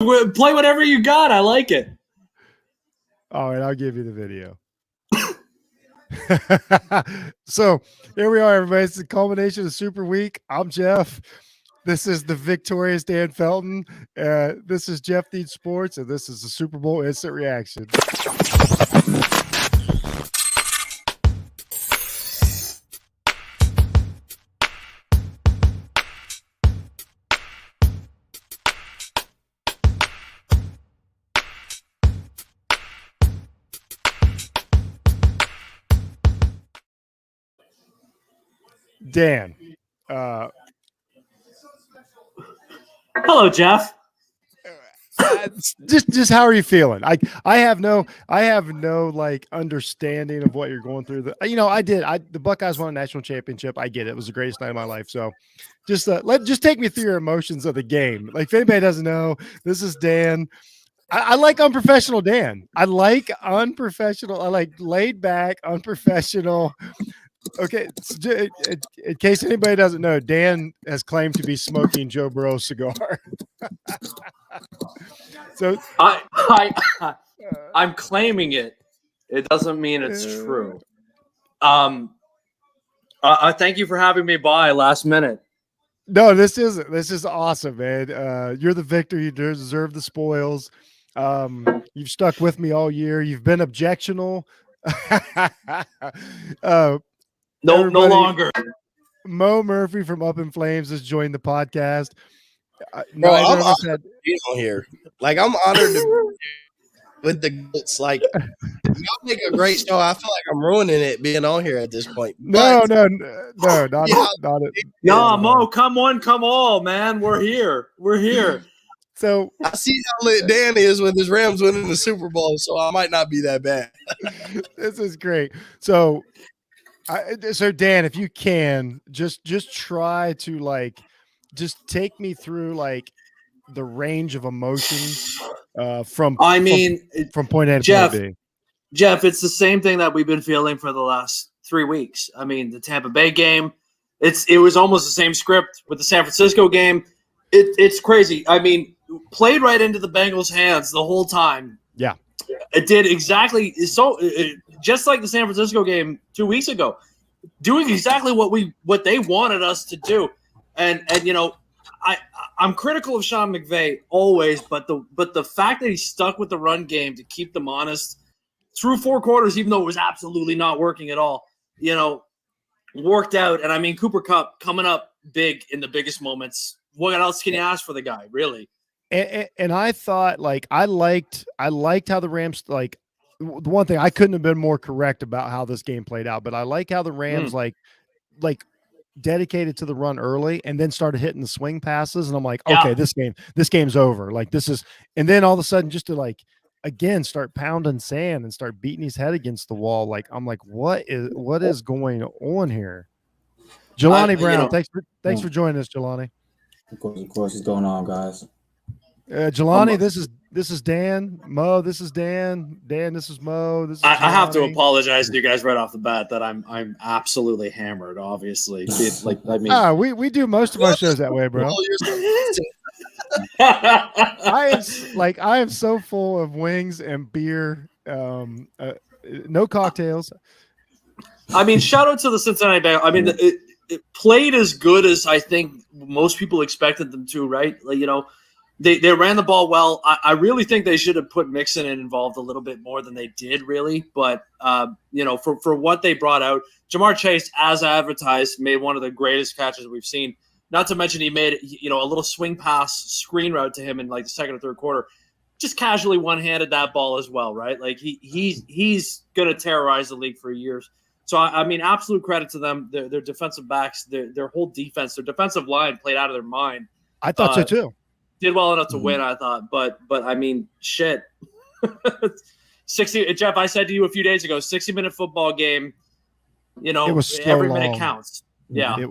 Play whatever you got. I like it. All right, I'll give you the video. So here we are, everybody. It's the culmination of Super Week. I'm Jeff. This is the victorious Dan Felton. This is Jeff Needs Sports, and this is the Super Bowl Instant Reaction. Dan, hello, Jeff. Just how are you feeling? I have no like understanding of what you're going through. The Buckeyes won a national championship. I get it. It was the greatest night of my life. So just take me through your emotions of the game. Like, if anybody doesn't know, this is Dan. I like unprofessional Dan. I like unprofessional. I like laid back, unprofessional. Okay, in case anybody doesn't know, Dan has claimed to be smoking Joe Burrow's cigar. So I'm claiming it. It doesn't mean it's true. Thank you for having me by last minute. No, this is awesome, man. You're the victor. You deserve the spoils. You've stuck with me all year. You've been objectional. No longer. Mo Murphy from Up in Flames has joined the podcast. Bro, I'm honored to be on here. Like, I'm honored to be with the goats. Like, y'all make a great show. I feel like I'm ruining it being on here at this point. No, not it. No, Mo, come on, man. We're here. So I see how lit Dan is when his Rams winning the Super Bowl, so I might not be that bad. This is great. So Dan, if you can just try to just take me through the range of emotions from point A to point B. Jeff, it's the same thing that we've been feeling for the last 3 weeks. I mean, the Tampa Bay game, it was almost the same script with the San Francisco game. It's crazy. I mean, played right into the Bengals' hands the whole time. Yeah. It did exactly just like the San Francisco game 2 weeks ago, doing exactly what they wanted us to do. And I'm critical of Sean McVay always, but the fact that he stuck with the run game to keep them honest through 4 quarters, even though it was absolutely not working at all, worked out. And I mean, Cooper Kupp coming up big in the biggest moments. What else can you ask for the guy, really? And I thought, I liked how the Rams, the one thing, I couldn't have been more correct about how this game played out, but I like how the Rams dedicated to the run early and then started hitting the swing passes. And I'm like, okay, this game's over. And then all of a sudden, just to again, start pounding sand and start beating his head against the wall. I'm like, what is going on here? Jelani Brown, thanks for joining us, Jelani. Of course, what's going on, guys? Jelani, this is Dan. Mo, this is Dan. Dan, this is Mo. This is I have to apologize to you guys right off the bat that I'm absolutely hammered. Obviously, we do most of our shows that way, bro. I am so full of wings and beer. No cocktails. I mean, shout out to the Cincinnati Bengals. I mean, it played as good as I think most people expected them to, right? They ran the ball well. I really think they should have put Mixon involved a little bit more than they did, really. But, for what they brought out, Jamar Chase, as advertised, made one of the greatest catches we've seen. Not to mention he made, a little swing pass screen route to him in the second or third quarter. Just casually one-handed that ball as well, right? He's going to terrorize the league for years. So, I mean, absolute credit to them. Their defensive backs, their whole defense, their defensive line played out of their mind. I thought so too. Did well enough to win, I thought. But I mean, shit. 60. Jeff, I said to you a few days ago, 60-minute football game. It was so every long. Minute counts. Yeah, it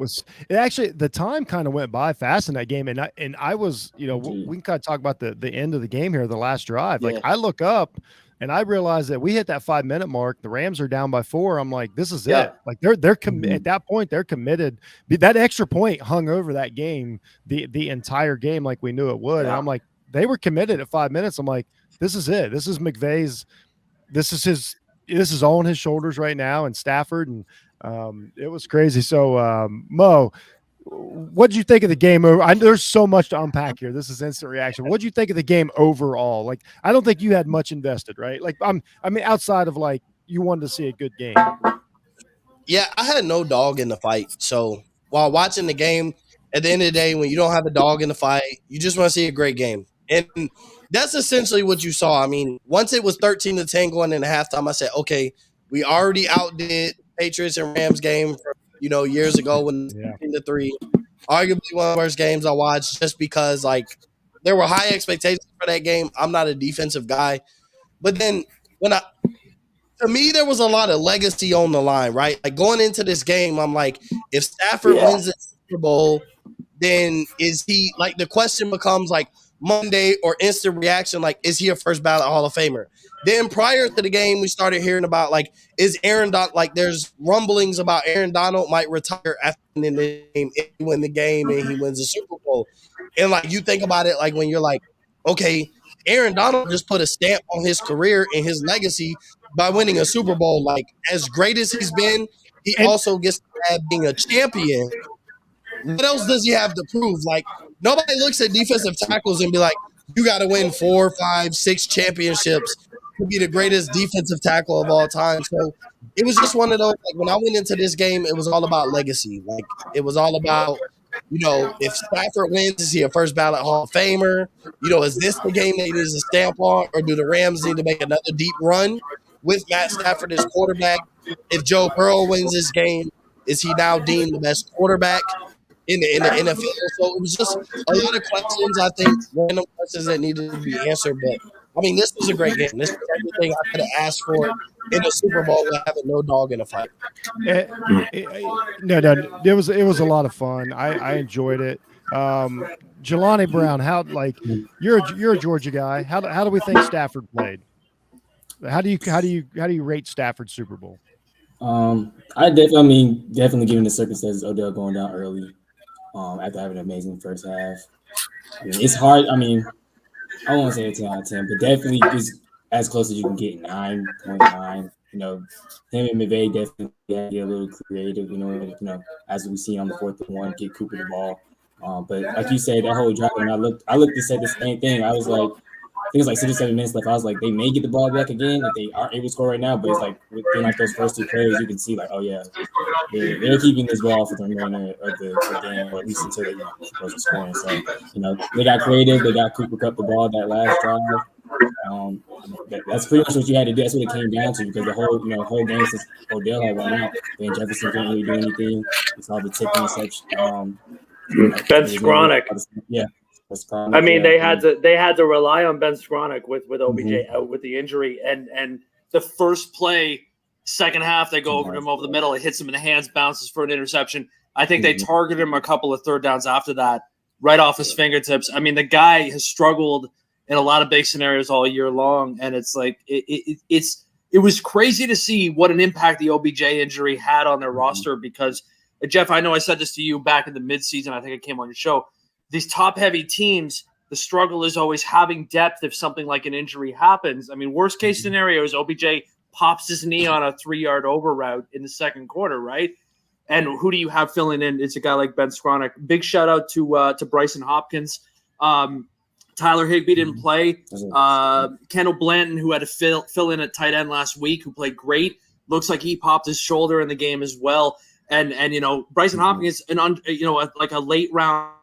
actually, the time kind of went by fast in that game, and I was, we can kind of talk about the end of the game here, the last drive. I look up and I realized that we hit that 5-minute mark. The Rams are down by 4. I'm like, this is it. At that point, they're committed. That extra point hung over that game, the entire game, like we knew it would. Yeah. And I'm like, they were committed at 5 minutes. I'm like, this is it. This is McVay's. This is all on his shoulders right now, and Stafford, and it was crazy. So, Mo, what did you think of the game? There's so much to unpack here. This is instant reaction. What did you think of the game overall? Like, I don't think you had much invested, right? Like, I mean, outside of like you wanted to see a good game. Yeah, I had no dog in the fight. So while watching the game, at the end of the day, when you don't have a dog in the fight, you just want to see a great game. And that's essentially what you saw. I mean, once it was 13-10 going into halftime, I said, okay, we already outdid Patriots and Rams game from, years ago when 13-3. Arguably one of the worst games I watched just because, like, there were high expectations for that game. I'm not a defensive guy. But then to me, there was a lot of legacy on the line, right? Like, going into this game, I'm like, if Stafford wins the Super Bowl, then is he, like, the question becomes, like, Monday or instant reaction, like, is he a first ballot Hall of Famer? Then prior to the game, we started hearing about, like, is Aaron Donald, like, there's rumblings about Aaron Donald might retire after the game if he wins the game and he wins the Super Bowl. And, like, you think about it, like, when you're like, okay, Aaron Donald just put a stamp on his career and his legacy by winning a Super Bowl. Like, as great as he's been, he also gets to add being a champion. What else does he have to prove? Like, nobody looks at defensive tackles and be like, you got to win 4, 5, 6 championships to be the greatest defensive tackle of all time. So it was just one of those, like, when I went into this game, it was all about legacy. Like, it was all about, if Stafford wins, is he a first ballot Hall of Famer? Is this the game that he needs to stamp on, or do the Rams need to make another deep run with Matt Stafford as quarterback? If Joe Burrow wins this game, is he now deemed the best quarterback in the NFL? So it was just a lot of questions, I think, random questions that needed to be answered. But, I mean, this was a great game. This is everything I could have asked for in a Super Bowl with having no dog in a fight. No, it was a lot of fun. I enjoyed it. Jelani Brown, how, like, you're a Georgia guy. How do we think Stafford played? How do you rate Stafford's Super Bowl? Definitely given the circumstances, Odell going down early, after having an amazing first half. I mean, it's hard. I mean, I won't say a 10 out of 10, but definitely is as close as you can get, 9.9. Him and McVay definitely had to get a little creative, as we see on the 4th and 1, get Cooper the ball. But like you said, that whole drive, and I looked to say the same thing. I was like, I think it's like 6 or 7 minutes left. I was like, they may get the ball back again if they aren't able to score right now. But it's like within like those first 2 plays, you can see like, oh yeah, they're keeping this ball for the remainder of the game, or at least until they supposed to scoring. So they got creative. They got Cooper Kupp the ball that last drive. That's pretty much what you had to do. That's what it came down to, because the whole game since Odell had went out, Van Jefferson couldn't really do anything. We saw the tip interception. Ben Skronik. Yeah. I mean, they had to rely on Ben Skronik with OBJ out with the injury, and the first play, second half, they go over him over the middle, it hits him in the hands, bounces for an interception. I think they targeted him a couple of third downs after that, right off his fingertips. I mean, the guy has struggled in a lot of big scenarios all year long, and it's like it was crazy to see what an impact the OBJ injury had on their roster. Because Jeff, I know I said this to you back in the midseason. I think I came on your show. These top-heavy teams, the struggle is always having depth if something like an injury happens. I mean, worst-case scenario is OBJ pops his knee on a 3-yard over route in the second quarter, right? And who do you have filling in? It's a guy like Ben Skronik. Big shout-out to Bryson Hopkins. Tyler Higbee didn't play. Kendall Blanton, who had to fill in at tight end last week, who played great. Looks like he popped his shoulder in the game as well. And Bryson Hopkins, like a late-round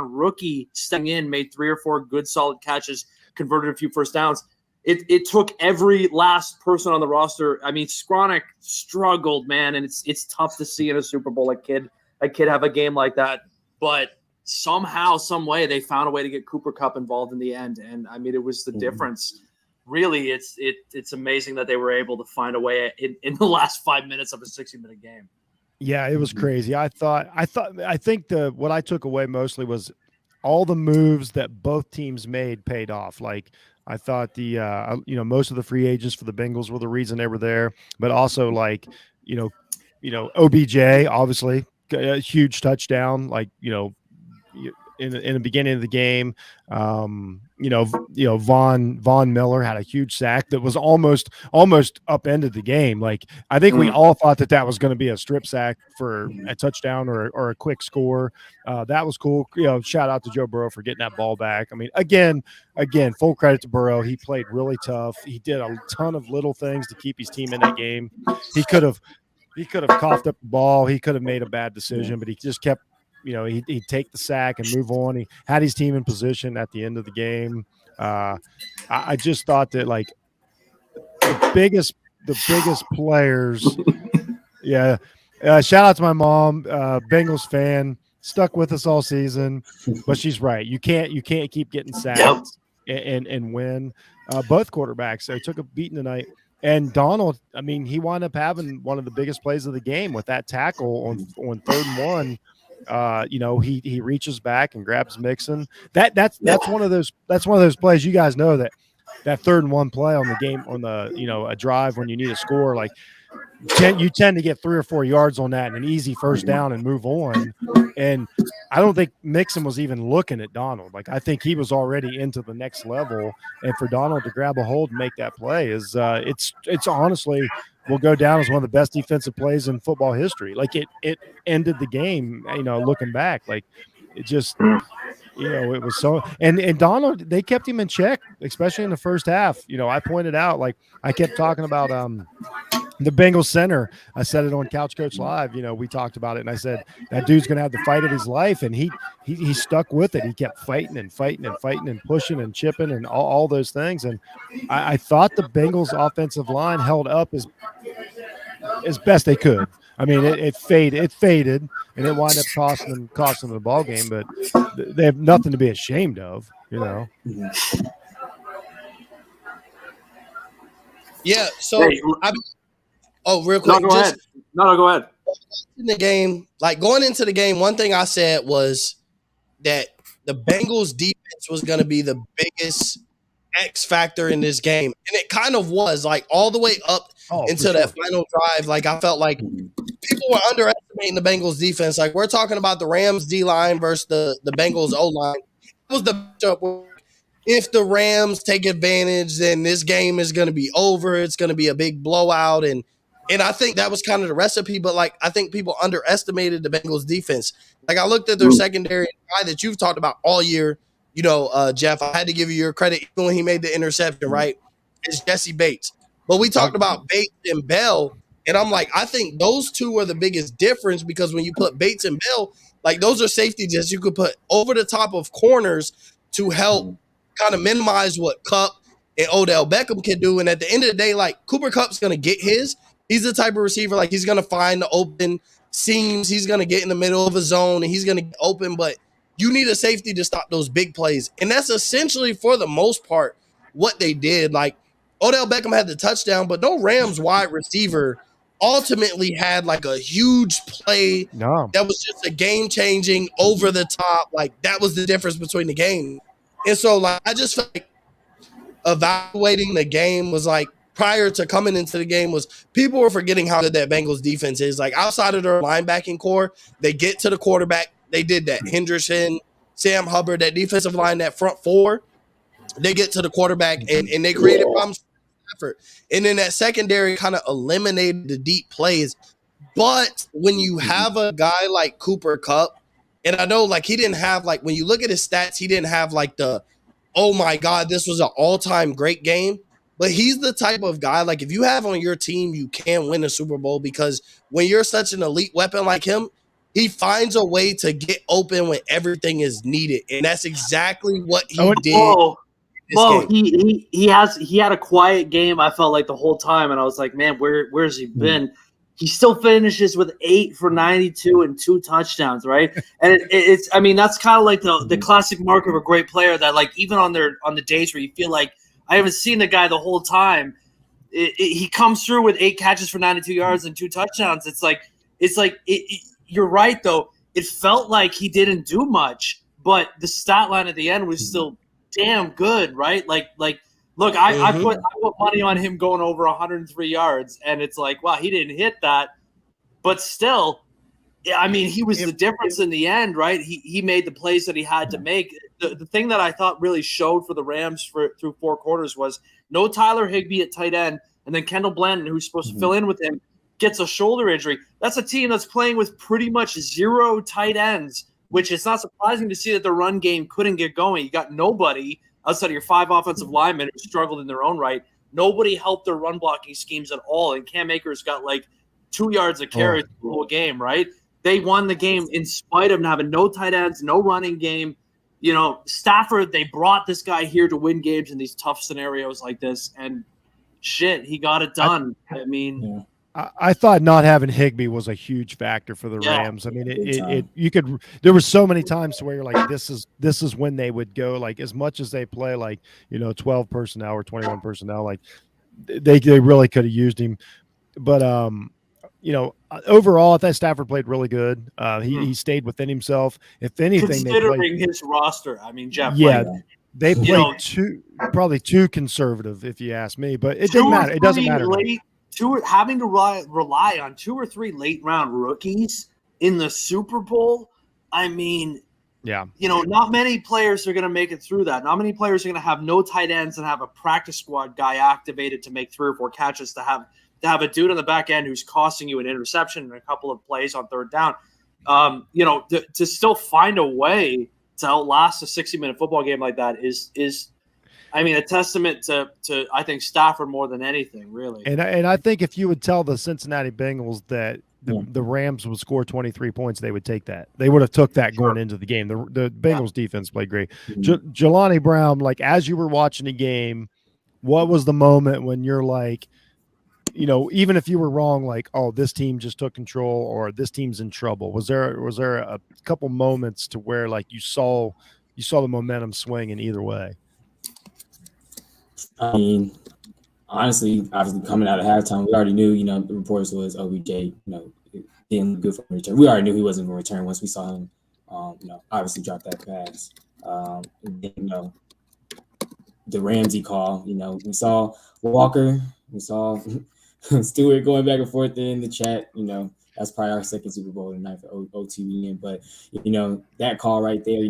rookie stepping in, made 3 or 4 good solid catches, converted a few first downs. It took every last person on the roster. I mean, Skronik struggled, man, and it's tough to see in a Super Bowl a kid have a game like that. But somehow, some way, they found a way to get Cooper Kupp involved in the end, and I mean, it was the difference. Really, it's amazing that they were able to find a way in the last 5 minutes of a 60-minute game. Yeah, it was crazy. I think what I took away mostly was all the moves that both teams made paid off. Like, I thought most of the free agents for the Bengals were the reason they were there, but also like, OBJ, obviously a huge touchdown. Like, in the beginning of the game. Von Miller had a huge sack that was almost upended the game. Like, I think we all thought that was going to be a strip sack for a touchdown or a quick score. That was cool. Shout out to Joe Burrow for getting that ball back. I mean, again, full credit to Burrow. He played really tough. He did a ton of little things to keep his team in that game. He could have coughed up the ball. He could have made a bad decision, but he just kept, he'd take the sack and move on. He had his team in position at the end of the game. I just thought that, like, the biggest players. Yeah. Shout out to my mom, Bengals fan, stuck with us all season, but she's right. You can't keep getting sacked and win. Both quarterbacks, they took a beating tonight. And Donald, I mean, he wound up having one of the biggest plays of the game with that tackle on 3rd and 1. He reaches back and grabs Mixon. That's one of those plays. You guys know that 3rd and 1 play on the game, on the a drive when you need a score, like, you tend to get 3 or 4 yards on that and an easy first down and move on. And I don't think Mixon was even looking at Donald. Like, I think he was already into the next level. And for Donald to grab a hold and make that play is it's honestly will go down as one of the best defensive plays in football history. Like, it ended the game, looking back. Like, it just it was so, and Donald, they kept him in check, especially in the first half. I pointed out, like, I kept talking about the Bengals center. I said it on Couch Coach Live. We talked about it, and I said that dude's going to have the fight of his life, and he stuck with it. He kept fighting and pushing and chipping and all those things. And I thought the Bengals offensive line held up as best they could. I mean, it faded, and it wound up costing them the ball game. But they have nothing to be ashamed of, Yeah. So real quick. No, go ahead. No, go ahead. In the game, like, going into the game, one thing I said was that the Bengals defense was going to be the biggest X factor in this game. And it kind of was, like, all the way up into that final drive. Like, I felt like people were underestimating the Bengals defense. Like, we're talking about the Rams D line versus the Bengals O line. It was the matchup where, if the Rams take advantage, then this game is going to be over. It's going to be a big blowout. And I think that was kind of the recipe, but, like, I think people underestimated the Bengals defense. Like, I looked at their secondary, guy that you've talked about all year, Jeff, I had to give you your credit even when he made the interception, right? It's Jesse Bates. But we talked about Bates and Bell, and I'm like, I think those two are the biggest difference, because when you put Bates and Bell, like, those are safeties that you could put over the top of corners to help kind of minimize what Kupp and Odell Beckham can do. And at the end of the day, like, Cooper Kupp's going to get his. He's the type of receiver, like, he's going to find the open seams. He's going to get in the middle of a zone, and he's going to get open. But you need a safety to stop those big plays. And that's essentially, for the most part, what they did. Like, Odell Beckham had the touchdown, but no Rams wide receiver ultimately had, like, a huge play that was just a game-changing, over-the-top. Like, that was the difference between the game. And so, like, I just felt like evaluating the game was, like, prior to coming into the game, was people were forgetting how good that Bengals defense is. Like, outside of their linebacking core, they get to the quarterback. They did that. Henderson, Sam Hubbard, that defensive line, that front four, they get to the quarterback, and they created problems. Effort. And then that secondary kind of eliminated the deep plays. But when you have a guy like Cooper Kupp, and I know, like, he didn't have, like, when you look at his stats, he didn't have, like, the, oh my God, this was an all-time great game. But he's the type of guy, like, if you have on your team, you can win a Super Bowl, because when you're such an elite weapon like him, he finds a way to get open when everything is needed. And that's exactly what he did. Well, he had a quiet game, I felt like, the whole time, and I was like, man, where's he been? He still finishes with 8 for 92 and 2 touchdowns, right? And it's I mean, that's kind of like the classic mark of a great player, that, like, even on the days where you feel like I haven't seen the guy the whole time, he comes through with 8 catches for 92 yards and 2 touchdowns. It's like you're right, though. It felt like he didn't do much, but the stat line at the end was still damn good, right? Like, look, I put money on him going over 103 yards, and it's like, wow, he didn't hit that, but still, Yeah, I mean, he was the difference in the end, right? He made the plays that he had to make. The thing that I thought really showed for the Rams through 4 quarters was no Tyler Higbee at tight end, and then Kendall Blandon, who's supposed to fill in with him, gets a shoulder injury. That's a team that's playing with pretty much 0 tight ends, which it's not surprising to see that the run game couldn't get going. You got nobody outside of your 5 offensive linemen who struggled in their own right. Nobody helped their run blocking schemes at all, and Cam Akers got like 2 yards of carry the whole game, right? They won the game in spite of having no tight ends, no running game. You know, Stafford, they brought this guy here to win games in these tough scenarios like this, and shit, he got it done. I mean, I thought not having Higbee was a huge factor for the Rams. I mean, there were so many times to where you're like, this is when they would go, like, as much as they play like, 12 personnel or 21 personnel, like they really could have used him. But overall, I thought Stafford played really good. He stayed within himself. If anything, considering his roster, I mean, Jeff. Yeah, they played probably too conservative, if you ask me. But it didn't matter. It doesn't matter. Having to rely on 2 or 3 late round rookies in the Super Bowl. I mean, not many players are going to make it through that. Not many players are going to have no tight ends and have a practice squad guy activated to make 3 or 4 catches to have a dude on the back end who's costing you an interception and a couple of plays on 3rd down. To still find a way to outlast a 60-minute football game like that is a testament to I think Stafford more than anything, really. And I think if you would tell the Cincinnati Bengals that the Rams would score 23 points, they would take that. They would have took that going into the game. The Bengals defense played great. Jelani Brown, like, as you were watching the game, what was the moment when you're like, even if you were wrong, like, oh, this team just took control or this team's in trouble? Was there a couple moments to where, like, you saw the momentum swing in either way? I mean, honestly, obviously coming out of halftime, we already knew, the reports was OBJ, being good for a return. We already knew he wasn't going to return once we saw him, obviously drop that pass. The Ramsey call, we saw Walker, we saw Stewart going back and forth in the chat, that's probably our second Super Bowl tonight for OTBN. But, that call right there,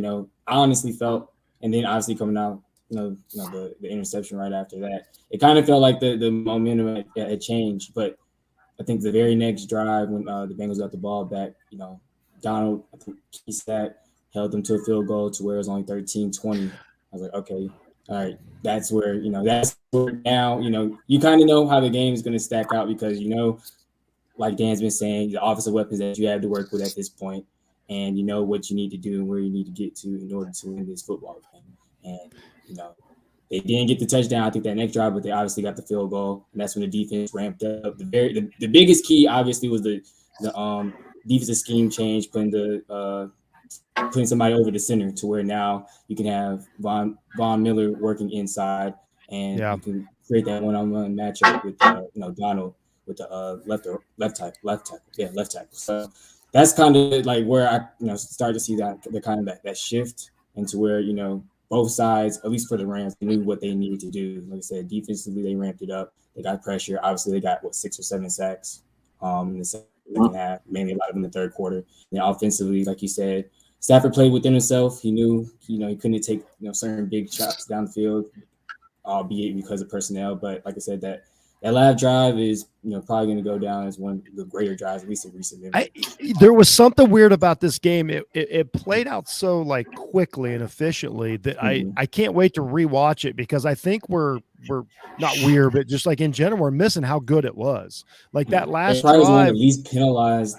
I honestly felt, and then obviously coming out, the interception right after that, it kind of felt like the momentum had changed. But I think the very next drive when the Bengals got the ball back, Donald, I think he held them to a field goal to where it was only 13-20. I was like, okay, all right, that's where now, you kind of know how the game is going to stack out because, like Dan's been saying, the offensive weapons that you have to work with at this point, and you know what you need to do and where you need to get to in order to win this football game. And, they didn't get the touchdown, I think, that next drive, but they obviously got the field goal, and that's when the defense ramped up. The biggest key, obviously, was the defensive scheme change, putting somebody over the center to where now you can have Von Miller working inside, and you can create that one-on-one matchup with Donald with the left tackle. So that's kind of like where I start to see that shift into where both sides, at least for the Rams, knew what they needed to do. Like I said, defensively, they ramped it up. They got pressure. Obviously, they got 6 or 7 sacks in the second half, mainly a lot of them in the 3rd quarter. And offensively, like you said, Stafford played within himself. He knew, he couldn't take certain big shots down the field, albeit because of personnel. But like I said, that last drive is probably going to go down as one of the greater drives, at least in recent memory. There was something weird about this game. It played out so like quickly and efficiently that I can't wait to rewatch it because I think we're not weird, but just like in general, we're missing how good it was. Like that last drive, was one of the least penalized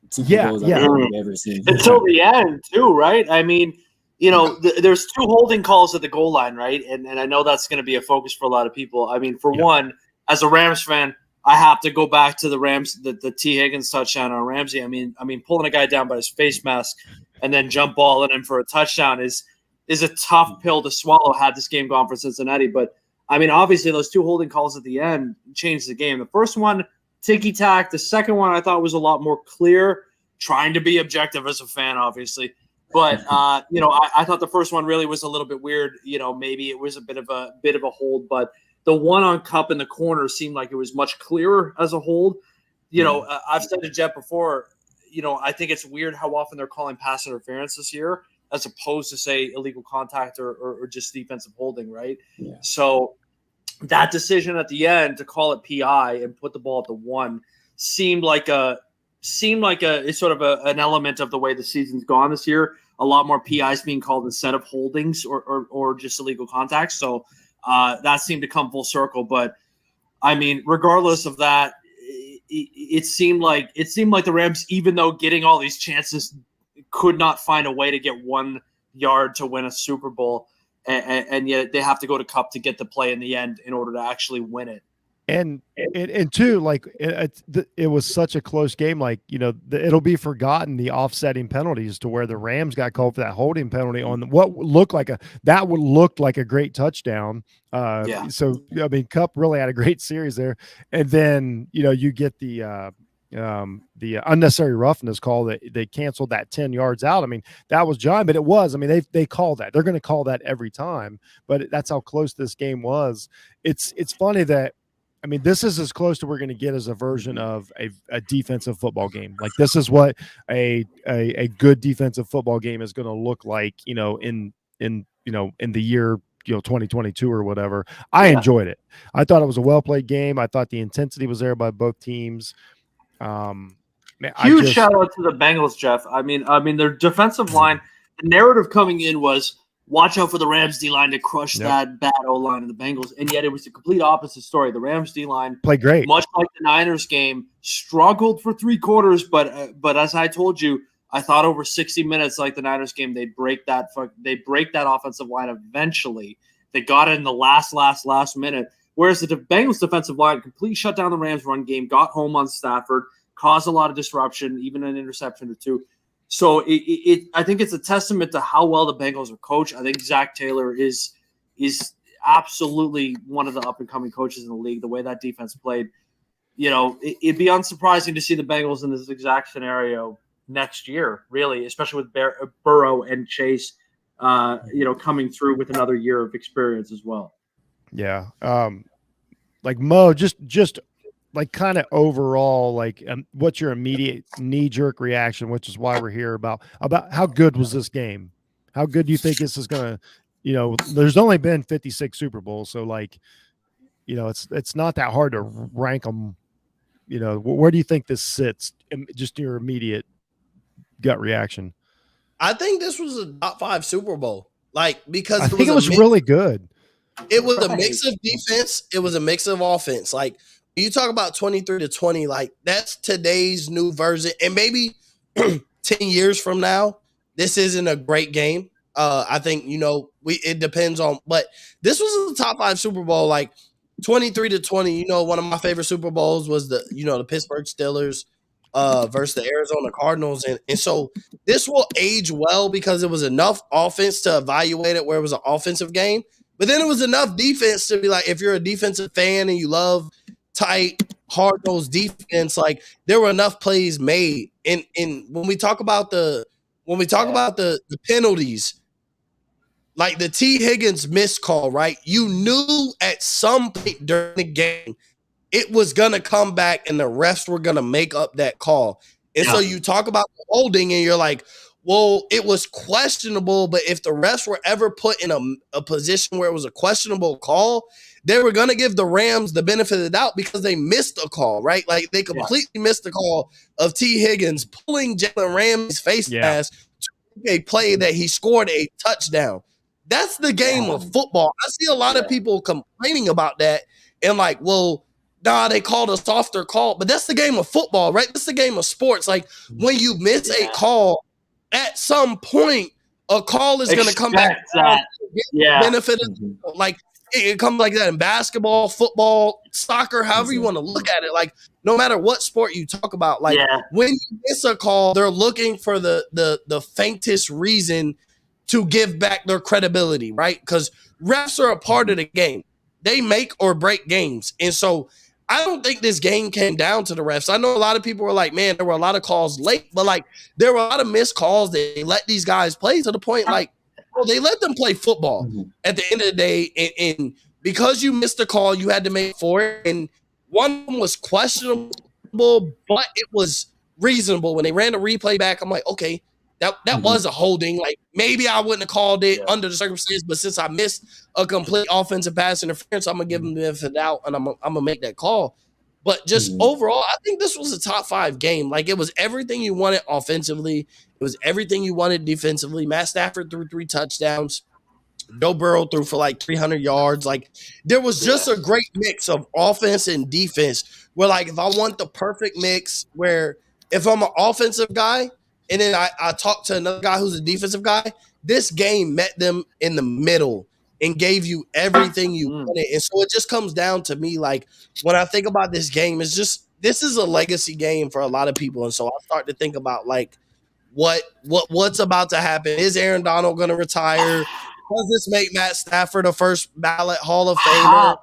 Super Bowls I've ever seen. Until the end, too, right? I mean, there's 2 holding calls at the goal line, right? And I know that's going to be a focus for a lot of people. I mean, for one, as a Rams fan, I have to go back to the Rams, the T. Higgins touchdown on Ramsey. I mean, pulling a guy down by his face mask and then jump balling him for a touchdown is a tough pill to swallow had this game gone for Cincinnati. But, I mean, obviously those 2 holding calls at the end changed the game. The first one, ticky-tack. The second one I thought was a lot more clear, trying to be objective as a fan, obviously. But, I thought the first one really was a little bit weird. Maybe it was a bit of a hold, but the one on Kupp in the corner seemed like it was much clearer as a hold. I've said to Jeff before, I think it's weird how often they're calling pass interference this year as opposed to, say, illegal contact or just defensive holding, right? Yeah. So that decision at the end to call it PI and put the ball at the 1 seemed like it's sort of an element of the way the season's gone this year. A lot more PIs being called instead of holdings or just illegal contacts. So that seemed to come full circle. But I mean, regardless of that, it seemed like the Rams, even though getting all these chances, could not find a way to get 1 yard to win a Super Bowl, and yet they have to go to Cup to get the play in the end in order to actually win it. And two, like it was such a close game. Like, it'll be forgotten the offsetting penalties to where the Rams got called for that holding penalty on what would look like a great touchdown. Yeah. So I mean, Kupp really had a great series there, and then you get the unnecessary roughness call that they canceled that 10 yards out. I mean, that was John, but it was. I mean, they call that. They're going to call that every time. But that's how close this game was. It's funny that. I mean, this is as close to we're going to get as a version of a defensive football game. Like, this is what a good defensive football game is going to look like, in the year, 2022 or whatever. I enjoyed it. I thought it was a well-played game. I thought the intensity was there by both teams. Huge shout out to the Bengals, Jeff. I mean, their defensive line, the narrative coming in was, watch out for the Rams D-line to crush that bad O-line of the Bengals. And yet it was the complete opposite story. The Rams D-line played great. Much like the Niners game, struggled for 3 quarters, but as I told you, I thought over 60 minutes, like the Niners game, they break that offensive line eventually. They got it in the last minute. Whereas the Bengals defensive line completely shut down the Rams run game, got home on Stafford, caused a lot of disruption, even an interception or 2. So I think it's a testament to how well the Bengals are coached. I think Zach Taylor is absolutely one of the up-and-coming coaches in the league. The way that defense played, it'd be unsurprising to see the Bengals in this exact scenario next year, really, especially with Burrow and Chase, coming through with another year of experience as well. Yeah. Like Mo, just like kind of overall, like what's your immediate knee-jerk reaction, which is why we're here, about how good was this game? How good do you think this is going to, there's only been 56 Super Bowls. So like, it's not that hard to rank them. Where do you think this sits? Just your immediate gut reaction. I think this was a top 5 Super Bowl. Like, because I think it was really good. It was a mix of defense. It was a mix of offense. Like, you talk about 23-20, like that's today's new version. And maybe 10 years from now, this isn't a great game. I think, it depends on, but this was a top 5 Super Bowl, like 23-20. One of my favorite Super Bowls was the Pittsburgh Steelers versus the Arizona Cardinals. And so this will age well because it was enough offense to evaluate it where it was an offensive game. But then it was enough defense to be like, if you're a defensive fan and you love tight, hard-nosed defense, like there were enough plays made. And when we talk about the penalties, like the T. Higgins missed call, right? You knew at some point during the game it was gonna come back and the refs were gonna make up that call. And so you talk about holding and you're like, well, it was questionable, but if the refs were ever put in a position where it was a questionable call, they were going to give the Rams the benefit of the doubt because they missed a call, right? Like they completely missed the call of T. Higgins pulling Jalen Ramsey's face mask to a play that he scored a touchdown. That's the game of football. I see a lot of people complaining about that and like, well, they called a softer call, but that's the game of football, right? That's the game of sports. Like when you miss a call, at some point, a call is going to come back. Benefit of, like it comes like that in basketball, football, soccer, however you want to look at it. Like no matter what sport you talk about, like when you miss a call, they're looking for the faintest reason to give back their credibility, right? Because refs are a part of the game. They make or break games, and so I don't think this game came down to the refs. I know a lot of people were like, man, there were a lot of calls late, but like there were a lot of missed calls that they let these guys play to the point like, well, they let them play football at the end of the day. And because you missed a call, you had to make for it. And one of them was questionable, but it was reasonable. When they ran the replay back, I'm like, okay, that was a holding. Like maybe I wouldn't have called it under the circumstances, but since I missed a complete offensive pass interference, I'm gonna give him the benefit of the doubt, and I'm gonna make that call. But just overall, I think this was a top 5 game. Like it was everything you wanted offensively. It was everything you wanted defensively. Matt Stafford threw 3 touchdowns. Joe Burrow threw for like 300 yards. Like there was just a great mix of offense and defense where like if I want the perfect mix where if I'm an offensive guy and then I talk to another guy who's a defensive guy, this game met them in the middle and gave you everything you wanted. And so it just comes down to me, like when I think about this game, it's just this is a legacy game for a lot of people. And so I start to think about like what's about to happen. Is Aaron Donald going to retire? Does this make Matt Stafford a first ballot Hall of Famer?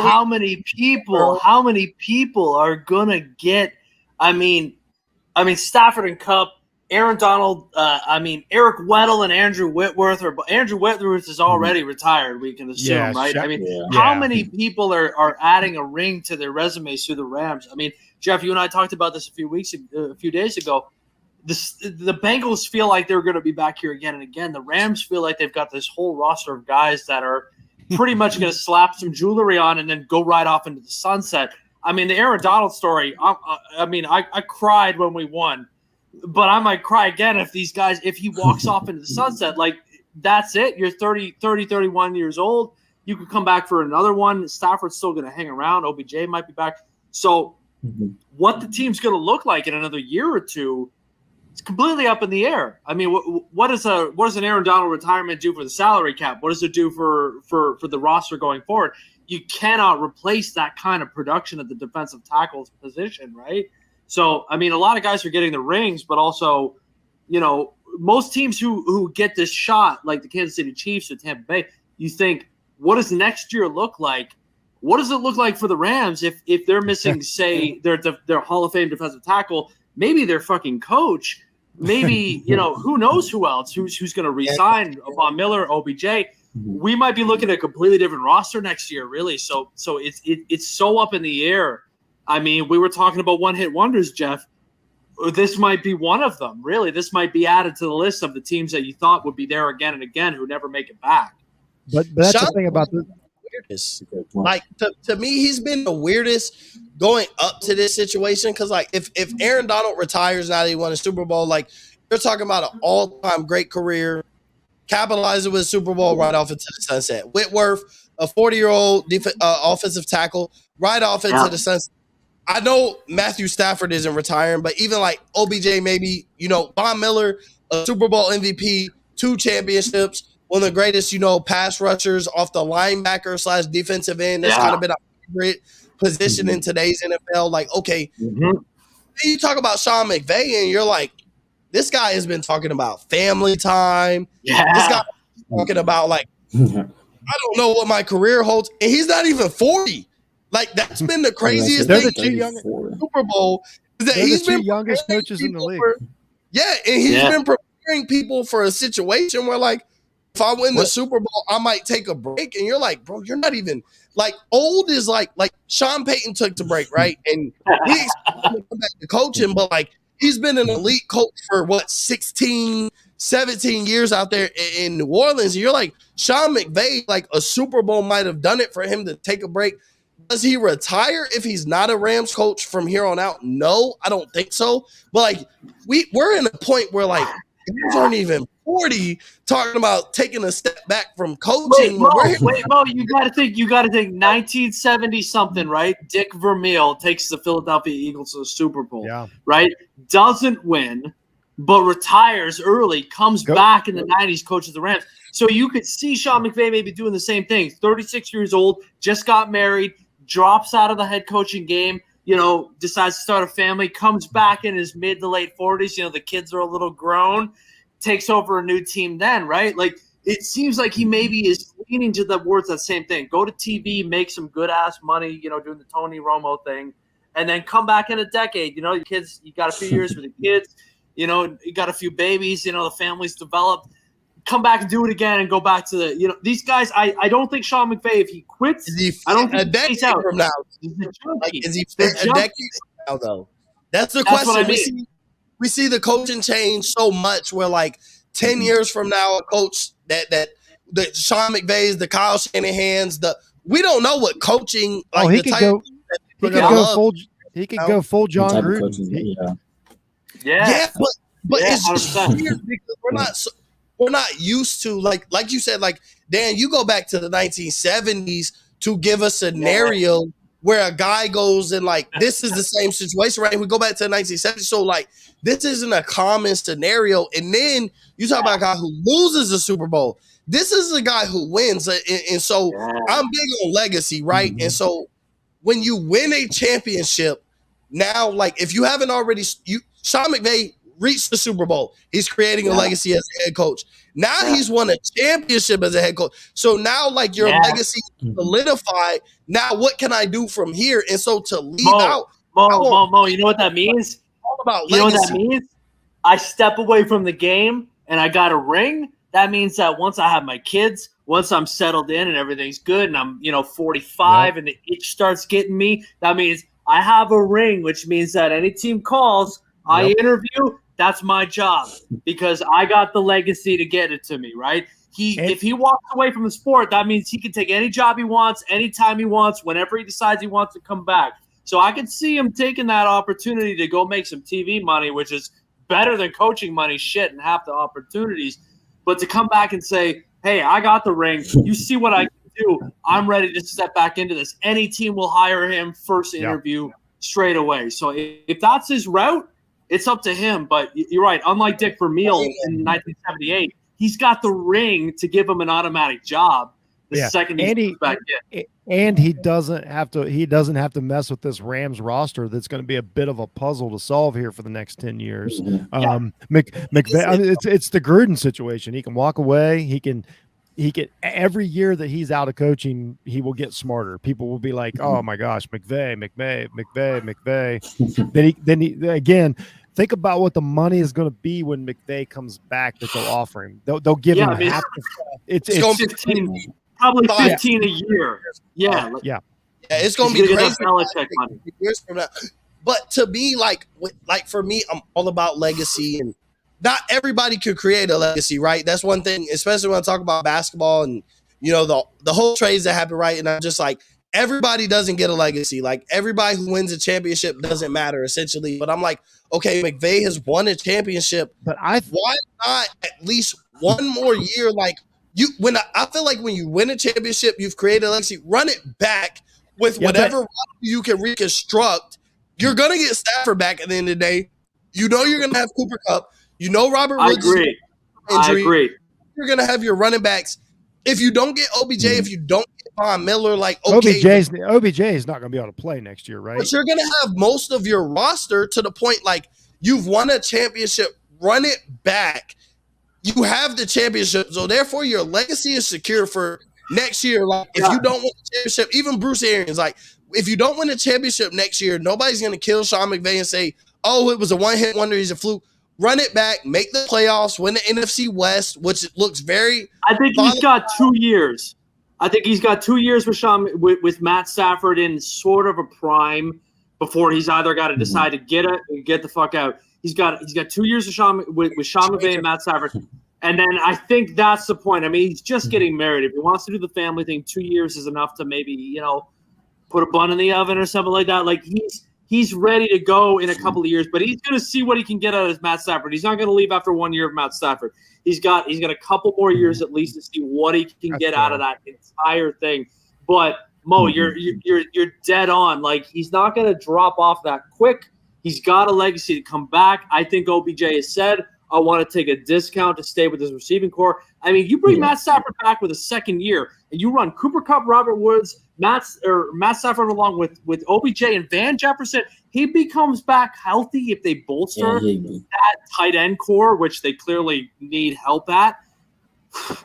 How many people are gonna get? I mean, Stafford and Cup, Aaron Donald. Eric Weddle and Andrew Whitworth. Andrew Whitworth is already retired. We can assume, right? How many people are adding a ring to their resumes through the Rams? I mean, Jeff, you and I talked about this a few days ago. The Bengals feel like they're going to be back here again and again. The Rams feel like they've got this whole roster of guys that are pretty much going to slap some jewelry on and then go right off into the sunset. I mean, the Aaron Donald story, I cried when we won, but I might cry again if he walks off into the sunset. Like, that's it. You're 31 years old. You could come back for another one. Stafford's still going to hang around. OBJ might be back. So what the team's going to look like in another year or two, it's completely up in the air. I mean, what does an Aaron Donald retirement do for the salary cap? What does it do for the roster going forward? You cannot replace that kind of production at the defensive tackles position, right? So, I mean, a lot of guys are getting the rings, but also, you know, most teams who get this shot, like the Kansas City Chiefs or Tampa Bay, you think, what does next year look like? What does it look like for the Rams if they're missing, say, their Hall of Fame defensive tackle, maybe their fucking coach? Maybe, you know, who knows who else, who's going to resign, Von Miller, OBJ. We might be looking at a completely different roster next year, really. So it's so up in the air. I mean, we were talking about one-hit wonders, Jeff. This might be one of them, really. This might be added to the list of the teams that you thought would be there again and again who never make it back. But that's the thing about this. Weirdest. Like to me, he's been the weirdest going up to this situation because, like, if Aaron Donald retires now that he won a Super Bowl, like you're talking about an all-time great career, capitalizing with a Super Bowl right off into the sunset. Whitworth, a 40-year-old offensive tackle, right off into the sunset. I know Matthew Stafford isn't retiring, but even like OBJ, maybe, you know, Von Miller, a Super Bowl MVP, 2 championships. One of the greatest, you know, pass rushers off the linebacker / defensive end. That's kind of been a favorite position in today's NFL. Like, okay, then you talk about Sean McVay, and you're like, this guy has been talking about family time. Yeah. This guy is talking about, like, I don't know what my career holds. And he's not even 40. Like, that's been the craziest thing. Super Bowl. Is that he's been youngest coaches in the league. Yeah, and he's been preparing people for a situation where, like, if I win the Super Bowl, I might take a break. And you're like, bro, you're not even like old is like Sean Payton took the break, right? And he expected to come back to coaching, but like he's been an elite coach for 16, 17 years out there in New Orleans. And you're like, Sean McVay, like a Super Bowl might have done it for him to take a break. Does he retire if he's not a Rams coach from here on out? No, I don't think so. But like we're in a point where like guys aren't even 40 talking about taking a step back from coaching. Wait, Mo, you got to think 1970 something, right? Dick Vermeil takes the Philadelphia Eagles to the Super Bowl, right? Doesn't win, but retires early, comes back in the 90s, coaches the Rams. So you could see Sean McVay maybe doing the same thing. 36 years old, just got married, drops out of the head coaching game, you know, decides to start a family, comes back in his mid to late 40s. You know, the kids are a little grown, takes over a new team then, right? Like, it seems like he maybe is leaning towards that same thing. Go to TV, make some good-ass money, you know, doing the Tony Romo thing, and then come back in a decade. You know, your kids, you got a few years with the kids, you know, you got a few babies, you know, the family's developed. Come back and do it again and go back to the, you know, these guys, I don't think Sean McVay, if he quits, I don't think he's out. From now. Like, is he fit a decade from now, though? That's the That's question. what I mean. We see the coaching change so much where like 10 years from now, a coach that Sean McVay's, the Kyle Shanahan's, we don't know what coaching like he the could type go. He we're could gonna go love. full. He could go full John Type of Gruden. coaching, Yeah, but Yeah, it's just 100%. weird because we're not used to like you said, like Dan, you go back to the 1970s to give a scenario where a guy goes and like this is the same situation, right? We go back to the 1970s, so like this isn't a common scenario. And then you talk about a guy who loses the Super Bowl. This is a guy who wins, and so I'm big on legacy, right? And so when you win a championship, now like if you haven't already, Sean McVay reached the Super Bowl. He's creating a legacy as a head coach. Now he's won a championship as a head coach. So now like your legacy solidified. Now what can I do from here? And so to leave out, Mo, you know what that means? all about You know legacy. what that means? I step away from the game and I got a ring. That means that once I have my kids, once I'm settled in and everything's good and I'm 45 and the itch starts getting me, that means I have a ring, which means that any team calls, I interview, that's my job because I got the legacy to get it to me, right? If he walks away from the sport, that means he can take any job he wants, anytime he wants, whenever he decides he wants to come back. So I could see him taking that opportunity to go make some TV money, which is better than coaching money, and half the opportunities. But to come back and say, hey, I got the ring. You see what I can do. I'm ready to step back into this. Any team will hire him first interview straight away. So if that's his route, it's up to him. But you're right. Unlike Dick Vermeil in 1978, he's got the ring to give him an automatic job the second he comes back in. And he doesn't have to mess with this Rams roster that's going to be a bit of a puzzle to solve here for the next 10 years. McVay, I mean, it's the Gruden situation. He can walk away. He can every year that he's out of coaching, he will get smarter. People will be like, oh my gosh, McVay. then he again, think about what the money is going to be when McVay comes back that they'll offer him. They'll give him half the stuff. It's going to be probably 15 a year. It's going to be crazy years from now. But to me, like for me, I'm all about legacy, and not everybody could create a legacy, right? That's one thing, especially when I talk about basketball and the whole trades that happen, right? And I'm just like, everybody doesn't get a legacy. Like everybody who wins a championship doesn't matter, essentially. But I'm like, okay, McVay has won a championship, but why not at least one more year? Like I feel like when you win a championship, you've created a legacy. Run it back with whatever you can reconstruct. You're gonna get Stafford back at the end of the day. You're gonna have Cooper Kupp. Robert Woods. I agree. You're gonna have your running backs. If you don't get OBJ, if you don't get Von Miller, like OBJ is not going to be able to play next year, right? But you're going to have most of your roster to the point like you've won a championship. Run it back. You have the championship, so therefore your legacy is secure for next year. Like if you don't win the championship, even Bruce Arians, like if you don't win a championship next year, nobody's going to kill Sean McVay and say, "Oh, it was a one-hit wonder. He's a fluke." Run it back, make the playoffs, win the NFC West, which looks very. I think he's got 2 years. I think he's got 2 years with Matt Stafford in sort of a prime before he's either got to decide to get the fuck out. He's got 2 years with Sean McVay and Matt Stafford, and then I think that's the point. I mean, he's just getting married. If he wants to do the family thing, 2 years is enough to maybe put a bun in the oven or something like that. Like He's ready to go in a couple of years, but he's going to see what he can get out of Matt Stafford. He's not going to leave after 1 year of Matt Stafford. He's got a couple more years at least to see what he can get out of that entire thing. But Mo, you're dead on. Like he's not going to drop off that quick. He's got a legacy to come back. I think OBJ has said, I want to take a discount to stay with his receiving core. I mean, you bring Matt Stafford back with a second year, and you run Cooper Kupp, Robert Woods, Matt Stafford along with OBJ and Van Jefferson. He becomes back healthy if they bolster that tight end core, which they clearly need help at.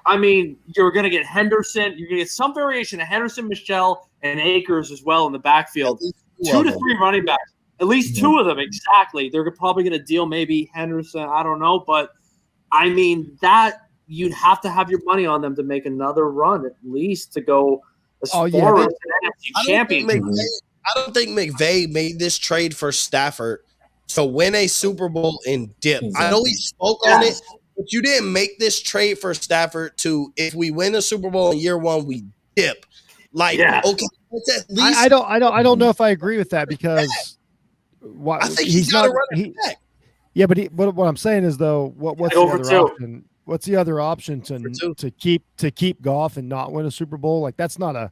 I mean, you're going to get Henderson. You're going to get some variation of Henderson, Michelle, and Akers as well in the backfield. 2 to 3 running backs. At least 2 of them, exactly. They're probably going to deal maybe Henderson. I don't know. But, I mean, that you'd have to have your money on them to make another run at least to go as far as an NFC championship. I don't think McVay made this trade for Stafford to win a Super Bowl and dip. Exactly. I know he spoke on it, but you didn't make this trade for Stafford to, if we win a Super Bowl in year one, we dip. Like, okay, let's at least. I don't know if I agree with that because I think he's got to run it back. Yeah, but what I'm saying is though, what's the other option? What's the other option to keep Goff and not win a Super Bowl? Like that's not a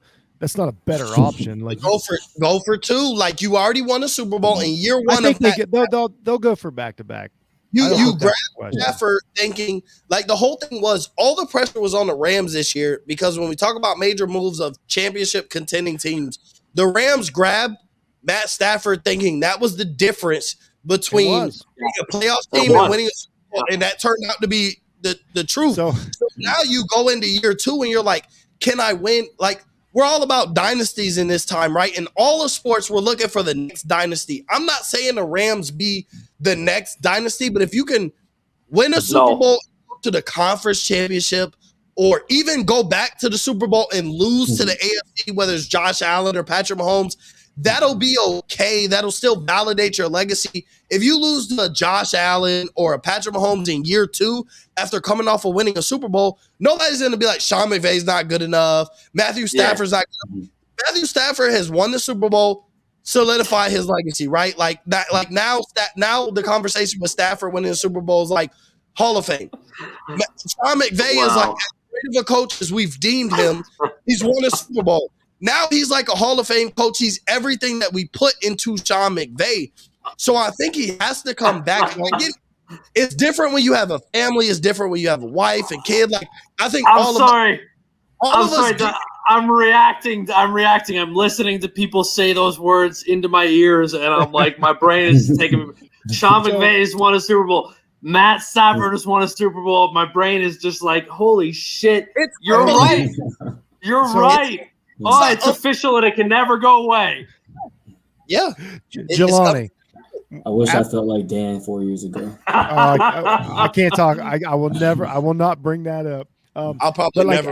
better option. Like go for two. Like you already won a Super Bowl in year one. I think they'll go for back-to-back. You grab Stafford thinking like the whole thing was all the pressure was on the Rams this year because when we talk about major moves of championship contending teams, the Rams grabbed Matt Stafford thinking that was the difference between being a playoff team and winning a Super Bowl, and that turned out to be the truth. So now you go into year two and you're like, can I win? Like we're all about dynasties in this time, right? In all of sports, we're looking for the next dynasty. I'm not saying the Rams be the next dynasty, but if you can win a Super Bowl to the conference championship or even go back to the Super Bowl and lose to the AFC, whether it's Josh Allen or Patrick Mahomes, that'll be okay. That'll still validate your legacy. If you lose to a Josh Allen or a Patrick Mahomes in year two after coming off of winning a Super Bowl, nobody's going to be like, Sean McVay's not good enough. Matthew Stafford's not good enough. Matthew Stafford has won the Super Bowl, solidify his legacy, right? Like that. Like now the conversation with Stafford winning the Super Bowl is like Hall of Fame. Sean McVay is like as great of a coach as we've deemed him. He's won a Super Bowl. Now he's like a Hall of Fame coach. He's everything that we put into Sean McVay. So I think he has to come back. It's different when you have a family. It's different when you have a wife and kid. Like I think I'm sorry. I'm reacting. I'm listening to people say those words into my ears, and I'm like, my brain is taking. Sean McVay has won a Super Bowl. Matt Stafford has won a Super Bowl. My brain is just like, holy shit! You're right. You're right. It's official and it can never go away. Yeah. Jelani. I wish I felt like Dan 4 years ago. I can't talk. I will not bring that up. I'll probably never.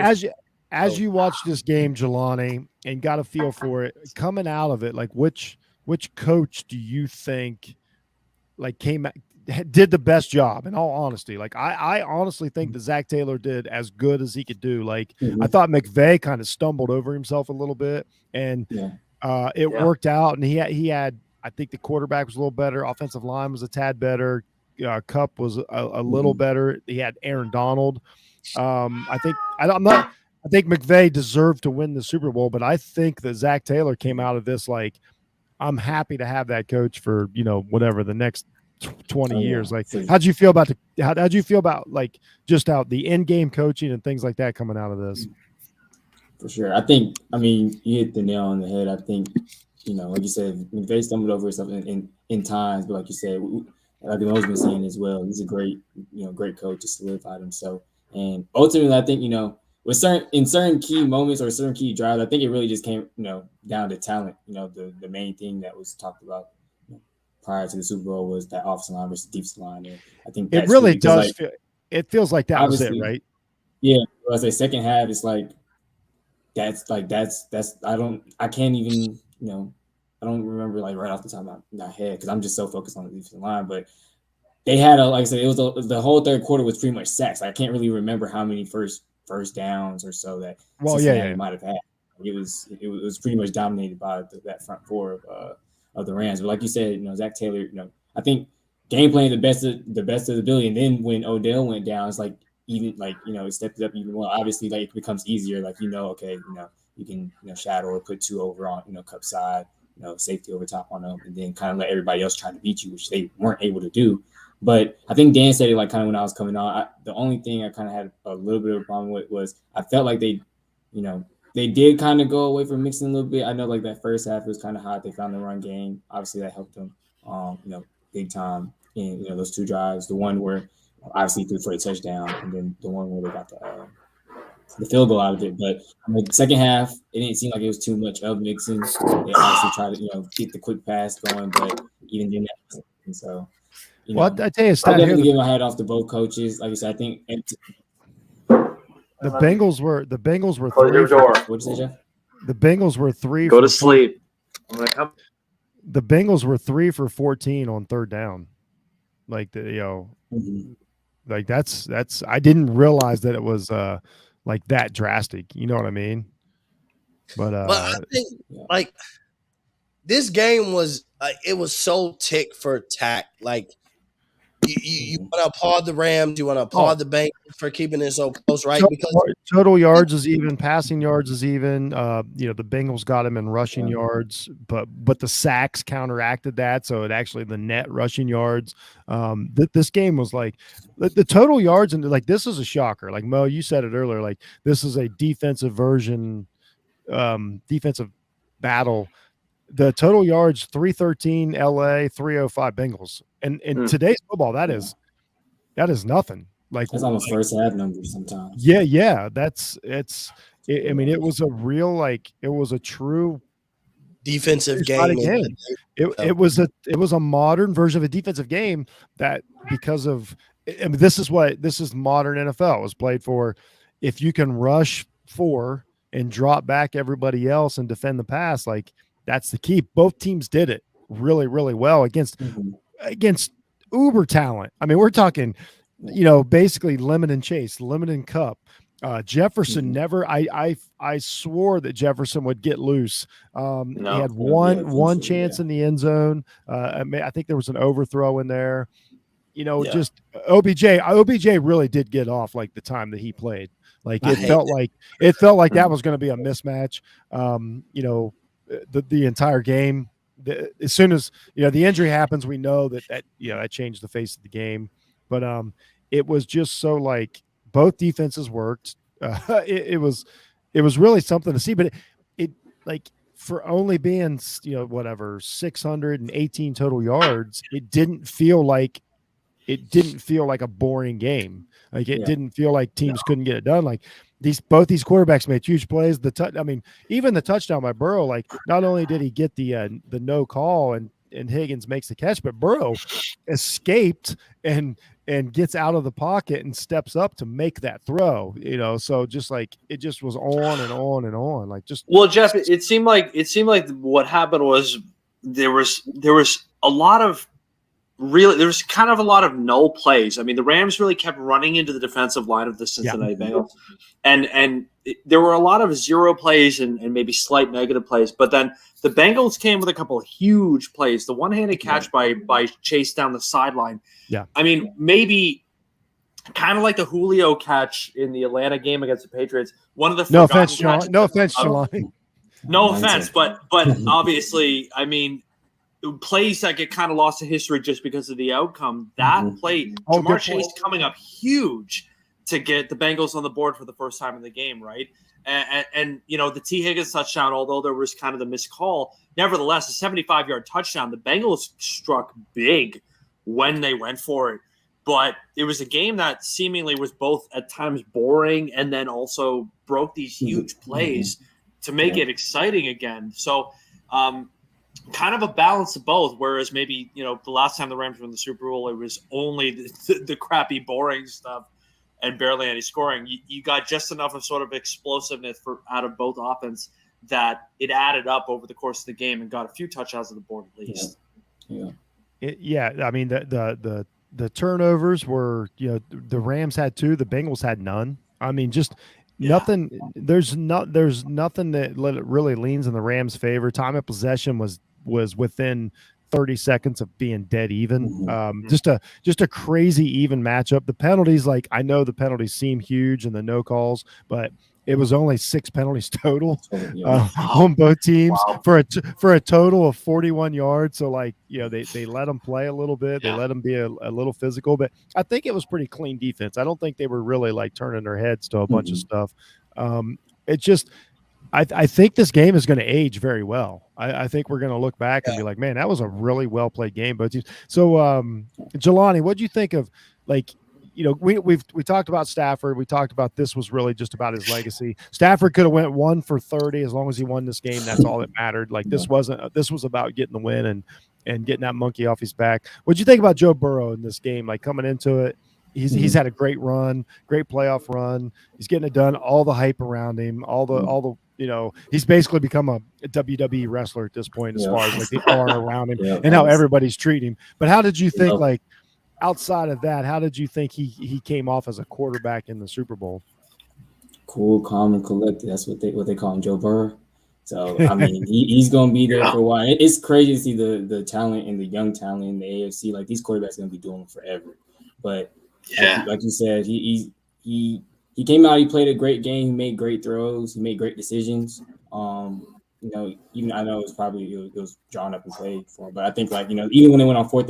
As you watch this game, Jelani, and got a feel for it, coming out of it, like which coach do you think like did the best job in all honesty? Like I honestly think that Zach Taylor did as good as he could do. Like I thought McVay kind of stumbled over himself a little bit and it worked out. And he had, I think the quarterback was a little better. Offensive line was a tad better. Cup was a little better. He had Aaron Donald. I think McVay deserved to win the Super Bowl, but I think that Zach Taylor came out of this like, I'm happy to have that coach for, whatever the next 20 years. Like, how'd you feel about like just out the in-game coaching and things like that coming out of this? For sure. I mean, you hit the nail on the head. I think, like you said, McVay stumbled over something in times, but like you said, like Emo's been saying as well, he's a great coach to solidify himself. And ultimately, I think, with certain key moments or certain key drives, I think it really just came, down to talent. The main thing that was talked about prior to the Super Bowl was that offensive line versus defensive line. And I think it really does. It feels like that was it, right? Yeah. As a second half, it's like that's I can't even I don't remember like right off the top of my head because I'm just so focused on the defensive line. But they had like I said, it was the whole third quarter was pretty much sacks. I can't really remember how many first downs or so that Cincinnati might have had. It was pretty much dominated by that front four of the Rams. But like you said, Zach Taylor, I think game playing the best of the ability. And then when Odell went down, it's like even like it stepped it up even more. Obviously, like it becomes easier. Like okay, you can shadow or put two over on Cup side, safety over top on them, and then kind of let everybody else try to beat you, which they weren't able to do. But I think Dan said it like kind of when I was coming on. The only thing I kind of had a little bit of a problem with was I felt like they did kind of go away from mixing a little bit. I know like that first half was kind of hot. They found the run game. Obviously that helped them, big time in those two drives. The one where obviously threw for a touchdown, and then the one where they got the field goal out of it. But the second half, it didn't seem like it was too much of mixing. They obviously tried to get the quick pass going, but even then, and so. I tell you, I definitely give my hat off to both coaches. Like I said, I think the Bengals were Close your door. What'd you say, Jeff? The Bengals were 3. Go to sleep. the Bengals were 3 for 14 on third down. Like like that's I didn't realize that it was like that drastic. You know what I mean? But I think like this game was it was so tick for tack. Like you want to applaud the Rams, you want to applaud the Bengals for keeping it so close, right? Because total yards is even, passing yards is even. The Bengals got him in rushing yards, but the sacks counteracted that, so it actually the net rushing yards. This game was like the total yards, and like this is a shocker. Like Mo, you said it earlier, like this is a defensive version, defensive battle. The total yards 313 LA, 305 Bengals. And in today's football, that is nothing. Like that's almost first half numbers sometimes. Yeah. I mean, it was a real, like, it was a true defensive game. It was a modern version of a defensive game that, because of, I mean, this is modern NFL. It was played for. If you can rush 4 and drop back everybody else and defend the pass, like, that's the key. Both teams did it really, really well against uber talent. I mean, we're talking, basically Lemon and Chase, Lemon and Cup. Jefferson never. I swore that Jefferson would get loose. He had one chance in the end zone. I think there was an overthrow in there. Just OBJ really did get off like the time that he played. Like it felt like that was going to be a mismatch. The entire game. As soon as the injury happens, we know that changed the face of the game. But it was just so, like, both defenses worked. It was really something to see. But it like, for only being 618 total yards, it didn't feel like a boring game. Like it didn't feel like teams couldn't get it done. Like both these quarterbacks made huge plays. Even the touchdown by Burrow, like, not only did he get the no call and Higgins makes the catch, but Burrow escaped and gets out of the pocket and steps up to make that throw. So just like it just was on and on and on. Like, just, well, Jeff, it seemed like what happened was there was a lot of. Really, there was kind of a lot of no plays. I mean, the Rams really kept running into the defensive line of the Cincinnati Bengals, and there were a lot of 0 plays and maybe slight negative plays. But then the Bengals came with a couple of huge plays. The one-handed catch by Chase down the sideline. Yeah, I mean, maybe kind of like the Julio catch in the Atlanta game against the Patriots. One of the no offense, Jelani. No offense, but obviously, I mean, plays that get kind of lost to history just because of the outcome. That play, Jamar Chase coming up huge to get the Bengals on the board for the first time in the game, right? And the T. Higgins touchdown, although there was kind of the missed call, nevertheless, a 75-yard touchdown. The Bengals struck big when they went for it. But it was a game that seemingly was both at times boring and then also broke these huge plays to make it exciting again. So, kind of a balance of both, whereas maybe, the last time the Rams were in the Super Bowl, it was only the crappy, boring stuff and barely any scoring. You got just enough of sort of explosiveness out of both offense that it added up over the course of the game and got a few touchdowns on the board at least. I mean, the turnovers were, the Rams had 2, the Bengals had none. I mean, just nothing. There's nothing that really leans in the Rams' favor. Time of possession was within 30 seconds of being dead even. Just a crazy even matchup. The penalties, like, I know the penalties seem huge and the no calls, but it was only 6 penalties total on both teams for a total of 41 yards. So, like, they let them play a little bit. They let them be a little physical, but I think it was pretty clean defense. I don't think they were really, like, turning their heads to a bunch of stuff. It just, I think this game is going to age very well. I think we're going to look back and be like, man, that was a really well played game. But so, Jelani, what do you think of, like, we talked about Stafford. We talked about this was really just about his legacy. Stafford could have went 1 for 30 as long as he won this game. That's all that mattered. Like, this was about getting the win and getting that monkey off his back. What do you think about Joe Burrow in this game? Like, coming into it, he's had a great run, great playoff run. He's getting it done. All the hype around him, all the he's basically become a WWE wrestler at this point as Yeah. far as like the aura around him Yeah, and how that's- everybody's treating him. But how did you think, Love- like outside of that, how did you think he came off as a quarterback in the Super Bowl? Cool, calm, and collected. That's what they call him, Joe Burrow. So I mean, he's gonna be there for a while. It's crazy to see the talent and the young talent in the AFC. Like these quarterbacks are gonna be doing it forever. But like you said, he came out. He played a great game. He made great throws. He made great decisions. Even I know it was drawn up and played for him, but I think even when they went on fourth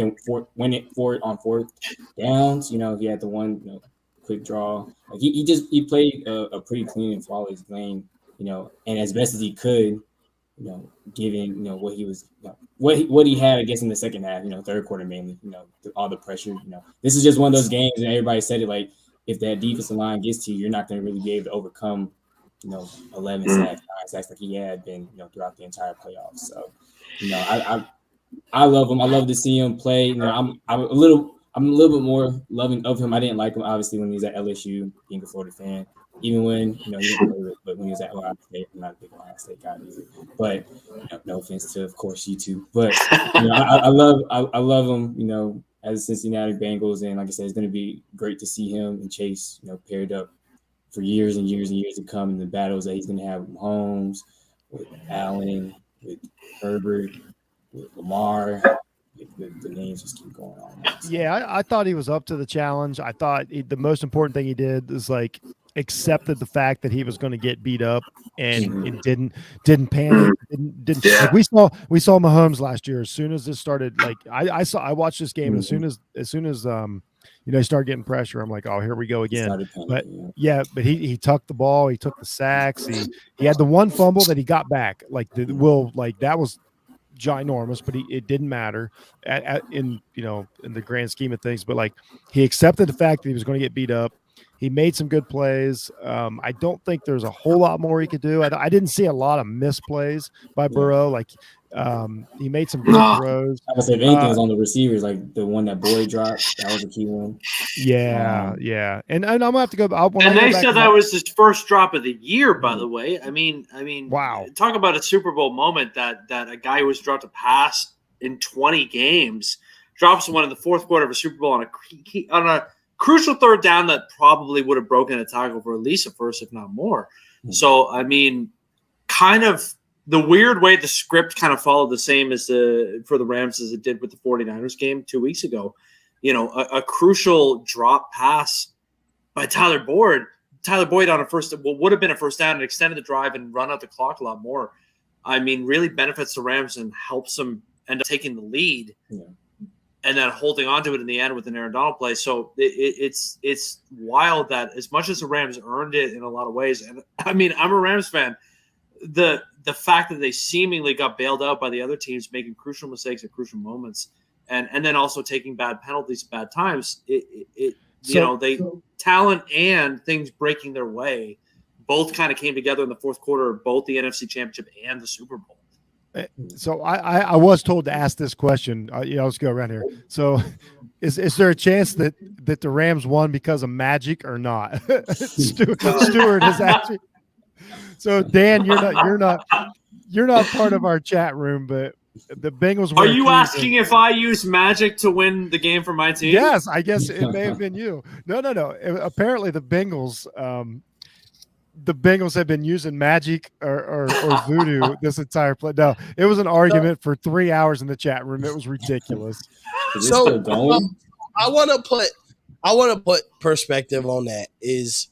downs, he had the one quick draw. Like he played a pretty clean and flawless game, and as best as he could, given what he was, what he had, I guess, in the second half, third quarter mainly, all the pressure. This is just one of those games, and everybody said it, like if that defensive line gets to you, you're not going to really be able to overcome 11 sacks, 9 sacks like he had been, throughout the entire playoffs. So, I love him. I love to see him play. I'm a little bit more loving of him. I didn't like him obviously when he was at LSU, being a Florida fan. Even when he didn't play with, but when he was at Ohio State, I'm not a big Ohio State guy either. But no offense to, of course, you two. But I love him. As a Cincinnati Bengals, and like I said, it's going to be great to see him and Chase, paired up for years and years and years to come in the battles that he's going to have with Mahomes, with Allen, with Herbert, with Lamar. The names just keep going on. Yeah, I thought he was up to the challenge. I thought the most important thing he did is like accepted the fact that he was going to get beat up and didn't panic. Didn't like we saw Mahomes last year. As soon as this started, like I watched this game, and as soon as he started getting pressure, I'm like, oh, here we go again. But he tucked the ball, he took the sacks, he had the one fumble that he got back. That was ginormous, but it didn't matter in the grand scheme of things. But like he accepted the fact that he was going to get beat up. He made some good plays. I don't think there's a whole lot more he could do. I didn't see a lot of misplays by Burrow. Like he made some good throws. I would say if anything was on the receivers, like the one that Boyd dropped, that was a key one. Yeah. And I'm gonna have to go. And they said that was his first drop of the year, by the way. I mean, wow. Talk about a Super Bowl moment that a guy who was dropped a pass in 20 games drops one in the fourth quarter of a Super Bowl on a crucial third down that probably would have broken a tackle for at least a first, if not more. So, I mean, kind of the weird way the script kind of followed the same as for the Rams as it did with the 49ers game 2 weeks ago. A crucial drop pass by Tyler Boyd on would have been a first down and extended the drive and run out the clock a lot more. I mean, really benefits the Rams and helps them end up taking the lead. Yeah. And then holding on to it in the end with an Aaron Donald play. So it's wild that as much as the Rams earned it in a lot of ways, and I mean, I'm a Rams fan, the fact that they seemingly got bailed out by the other teams making crucial mistakes at crucial moments and then also taking bad penalties at bad times, talent and things breaking their way both kind of came together in the fourth quarter of both the NFC Championship and the Super Bowl. So I was told to ask this question. Let's go around here. So is there a chance that the Rams won because of magic or not? Stuart is actually. So Dan, you're not part of our chat room, but the Bengals. Are you asking if I use magic to win the game for my team? Yes, I guess it may have been you. No. Apparently the Bengals. The Bengals have been using magic or voodoo this entire play. No, it was an argument for 3 hours in the chat room. It was ridiculous. So I want to put perspective on that. Is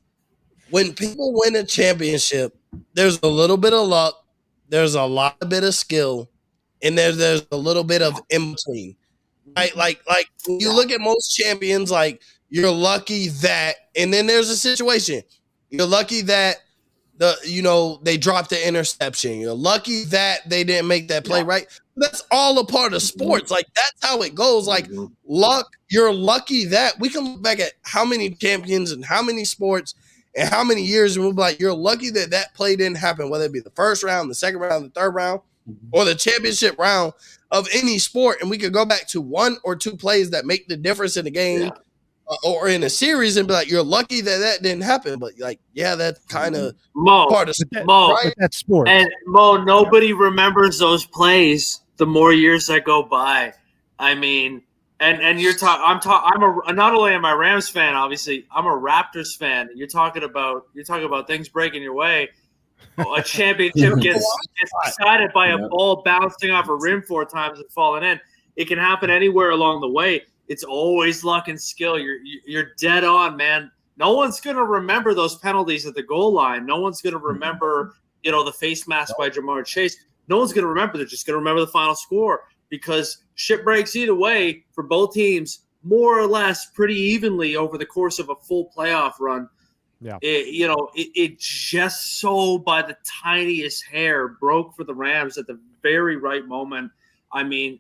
when people win a championship, there's a little bit of luck, there's a lot of bit of skill, and there's a little bit of in between. Right? Like when you look at most champions, like you're lucky that, and then there's a situation. You're lucky that they dropped the interception. You're lucky that they didn't make that play, right? That's all a part of sports. Like, that's how it goes. Like, luck, you're lucky that we can look back at how many champions and how many sports and how many years, and we'll be like, you're lucky that play didn't happen, whether it be the first round, the second round, the third round, or the championship round of any sport. And we could go back to one or two plays that make the difference in the game. or in a series and be like, you're lucky that didn't happen. But like, yeah, that's kind of Mo, part of Mo, right? But that's sports. and Mo, nobody remembers those plays the more years that go by. I mean, and you're talking. Not only am I a Rams fan, obviously, I'm a Raptors fan. You're talking about things breaking your way. A championship gets decided by a ball bouncing off a rim 4 times and falling in. It can happen anywhere along the way. It's always luck and skill. You're dead on, man. No one's going to remember those penalties at the goal line. No one's going to remember, the face mask by Jamar Chase. No one's going to remember. They're just going to remember the final score because shit breaks either way for both teams, more or less pretty evenly over the course of a full playoff run. Yeah. It just so by the tiniest hair broke for the Rams at the very right moment. I mean,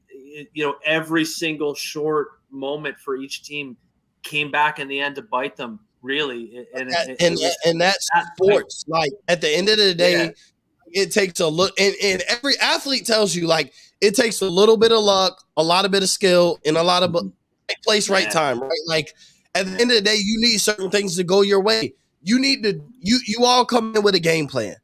every single short moment for each team came back in the end to bite them, really. And that's sports. Like at the end of the day, it takes a look, and every athlete tells you like it takes a little bit of luck, a lot of bit of skill, and a lot of right place, right time, right? Like at the end of the day, you need certain things to go your way. You need to you all come in with a game plan,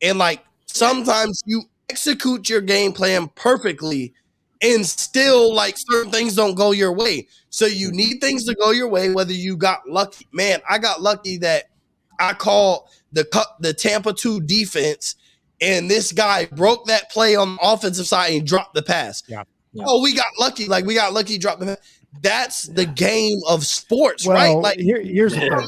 and like sometimes you execute your game plan perfectly, and still like certain things don't go your way. So you need things to go your way. Whether you got lucky, man, I got lucky that I called the Tampa 2 defense, and this guy broke that play on the offensive side and dropped the pass. Yeah. Oh, we got lucky. Like we got lucky, dropped the pass. That's the game of sports, Well, right? Like here's the thing.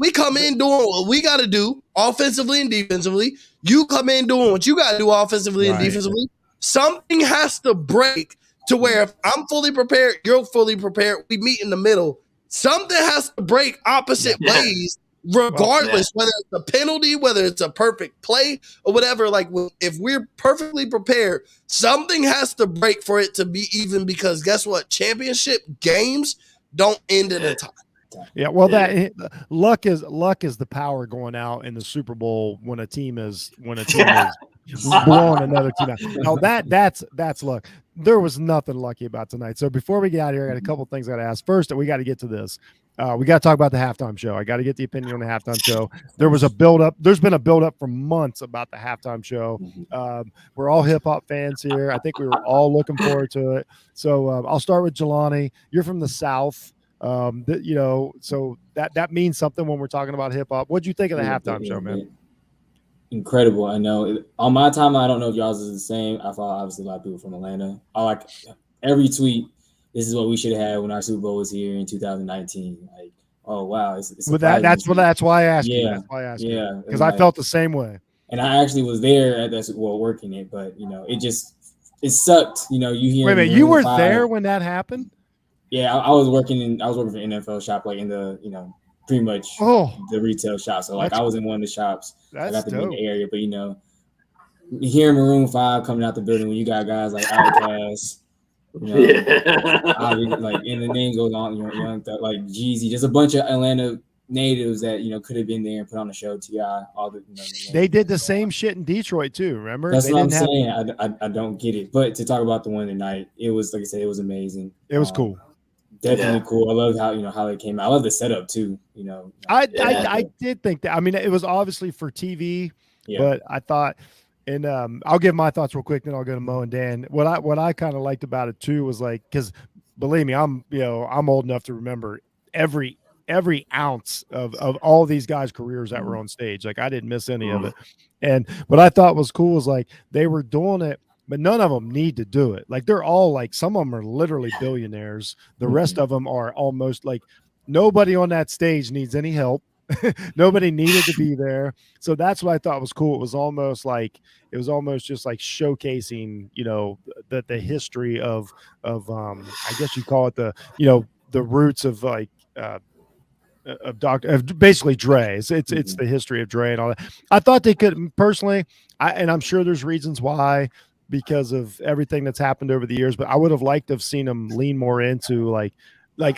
we come in doing what we got to do offensively and defensively. You come in doing what you got to do offensively and defensively. Something has to break to where if I'm fully prepared, you're fully prepared, we meet in the middle. Something has to break opposite ways, regardless, whether it's a penalty, whether it's a perfect play or whatever. Like if we're perfectly prepared, something has to break for it to be even, because guess what? Championship games don't end at a time. Yeah, well, that luck is the power going out in the Super Bowl when a team is blowing another team out. Now that's luck. There was nothing lucky about tonight. So before we get out of here, I got a couple things I got to ask. First, we got to get to this. We got to talk about the halftime show. I got to get the opinion on the halftime show. There was a build-up. There's been a build-up for months about the halftime show. We're all hip-hop fans here. I think we were all looking forward to it. So I'll start with Jelani. You're from the South. So that means something when we're talking about hip-hop. What'd you think of the halftime show, man? Incredible. I know on my timeline, I don't know if y'all's is the same. I follow obviously a lot of people from Atlanta. I like every tweet. This is what we should have had when our Super Bowl was here in 2019. Like, oh wow, it's that's why I asked you. That's why I asked you. Because I felt the same way. And I actually was there at that Super Bowl working it, but it sucked. You hear. Wait a minute, you were there when that happened? Yeah, I was working for an NFL shop, like in the pretty much the retail shop. So like I was in one of the shops. I got to be in the area, but hearing Maroon 5 coming out the building when you got guys like Outkast, like and the name goes on, Young Thug, like Jeezy, just a bunch of Atlanta natives that could have been there and put on the show. T.I., all the they did the same shit in Detroit too. Remember? That's what I'm saying. I don't get it. But to talk about the one tonight, it was like I said, it was amazing. It was cool. Definitely cool. I love how they came out. I love the setup too. I did think that. I mean, it was obviously for TV, but I thought, and I'll give my thoughts real quick, then I'll go to Mo and Dan. What I kind of liked about it too was like, because believe me, I'm old enough to remember every ounce of all these guys' careers that were on stage. Like I didn't miss any of it. And what I thought was cool was like they were doing it, but none of them need to do it. Like they're all like, some of them are literally billionaires. The rest of them are almost like nobody on that stage needs any help. Nobody needed to be there. So that's what I thought was cool. It was almost just like showcasing, the history of I guess you call it the roots of like, of basically Dre. It's the history of Dre and all that. I thought they could personally, and I'm sure there's reasons why, because of everything that's happened over the years, but I would have liked to have seen them lean more into like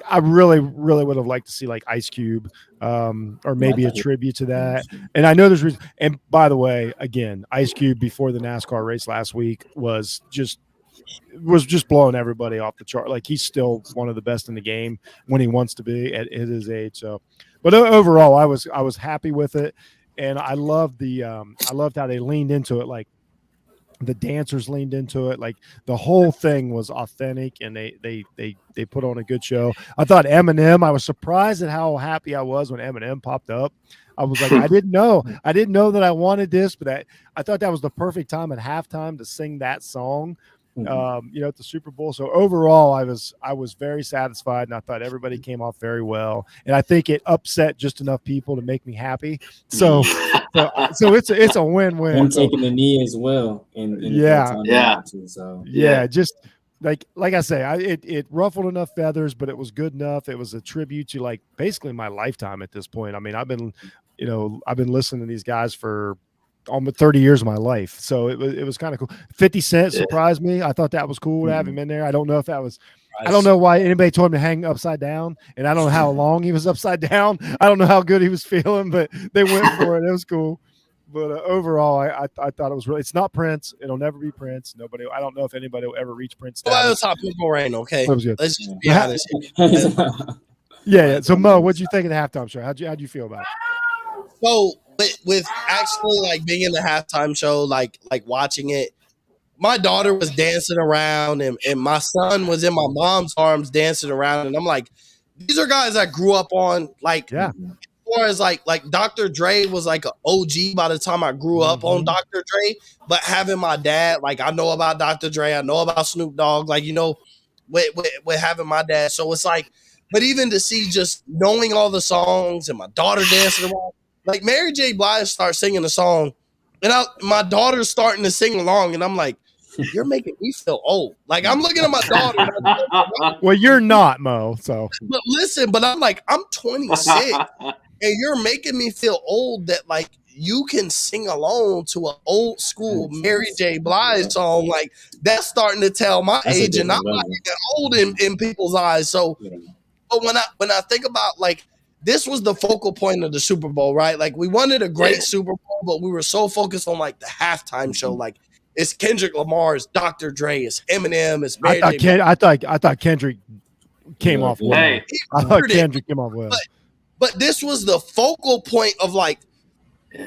I really, really would have liked to see like Ice Cube, or maybe a tribute to that. And I know there's reason. And by the way, again, Ice Cube before the NASCAR race last week was just was just blowing everybody off the chart. Like he's still one of the best in the game when he wants to be at his age. So, but overall, I was happy with it, and I loved I loved how they leaned into it. Like the dancers leaned into it. Like the whole thing was authentic, and they put on a good show. I thought Eminem. I was surprised at how happy I was when Eminem popped up. I was like, I didn't know that I wanted this, but I thought that was the perfect time at halftime to sing that song. At the Super Bowl. So overall, I was very satisfied, and I thought everybody came off very well. And I think it upset just enough people to make me happy. So it's a win-win. I'm taking the knee as well. Just like I say, it ruffled enough feathers, but it was good enough. It was a tribute to like basically my lifetime at this point. I mean, I've been listening to these guys for almost 30 years of my life. So it was kind of cool. 50 Cent surprised me. I thought that was cool to have him in there. I don't know if that was, I don't know why anybody told him to hang upside down, and I don't know how long he was upside down. I don't know how good he was feeling, but they went for it. It was cool. But overall, I thought it was really, it's not Prince. It'll never be Prince. I don't know if anybody will ever reach Prince. Well, it's not Purple Rain, okay? That was good. Let's just be honest. Yeah. So Mo, what'd you think of the halftime show? How'd you feel about it? So with actually like being in the halftime show, like watching it, my daughter was dancing around and my son was in my mom's arms dancing around, and I'm like, these are guys I grew up on. Like, as far as like Dr. Dre was like an OG by the time I grew up on Dr. Dre, but having my dad, like I know about Dr. Dre, I know about Snoop Dogg, like with having my dad, so it's like, but even to see just knowing all the songs and my daughter dancing around. Like Mary J. Blige starts singing a song, and my daughter's starting to sing along, and I'm like, "You're making me feel old." Like I'm looking at my daughter. Well, you're not, Mo. So, but listen, I'm like, I'm 26, and you're making me feel old. That like you can sing along to an old school Mary J. Blige song. Like that's starting to tell my age, and I'm not even old in people's eyes. So, but when I think about like. This was the focal point of the Super Bowl, right? Like we wanted a great Super Bowl, but we were so focused on like the halftime show. Like it's Kendrick Lamar, it's Dr. Dre, it's Eminem, it's Mary J. I thought Kendrick came off well. Hey, I thought Kendrick came off well. But this was the focal point of like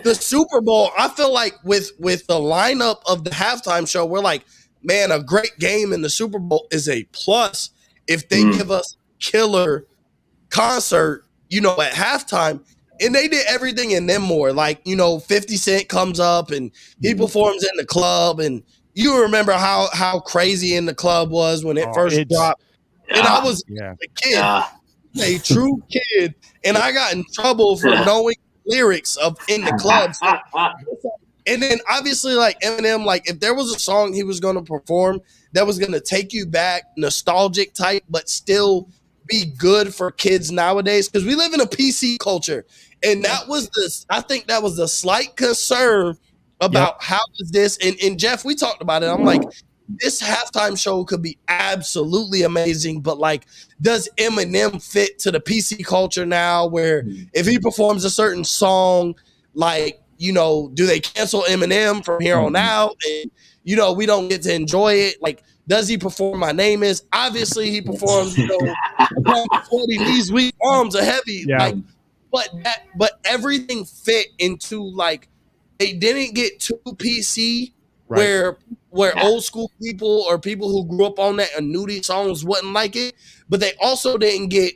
the Super Bowl. I feel like with the lineup of the halftime show, we're like, man, a great game in the Super Bowl is a plus if they give us killer concert. At halftime, and they did everything and then more. Like, 50 Cent comes up and he performs in the club, and you remember how crazy in the club was when it first dropped. And I was a kid, a true kid, and I got in trouble for knowing lyrics of in the club. So, and then obviously, like Eminem, like if there was a song he was going to perform that was going to take you back, nostalgic type, but still be good for kids nowadays, because we live in a PC culture, and I think that was the slight concern about how is this, and Jeff, we talked about it. I'm like, this halftime show could be absolutely amazing, but like, does Eminem fit to the PC culture now, where if he performs a certain song, like, do they cancel Eminem from here on out, and we don't get to enjoy it? Like, does he perform My Name Is? Obviously, he performs, these weak arms are heavy. Yeah. Like, but everything fit into like, they didn't get too PC where old school people or people who grew up on that and knew these songs wouldn't like it, but they also didn't get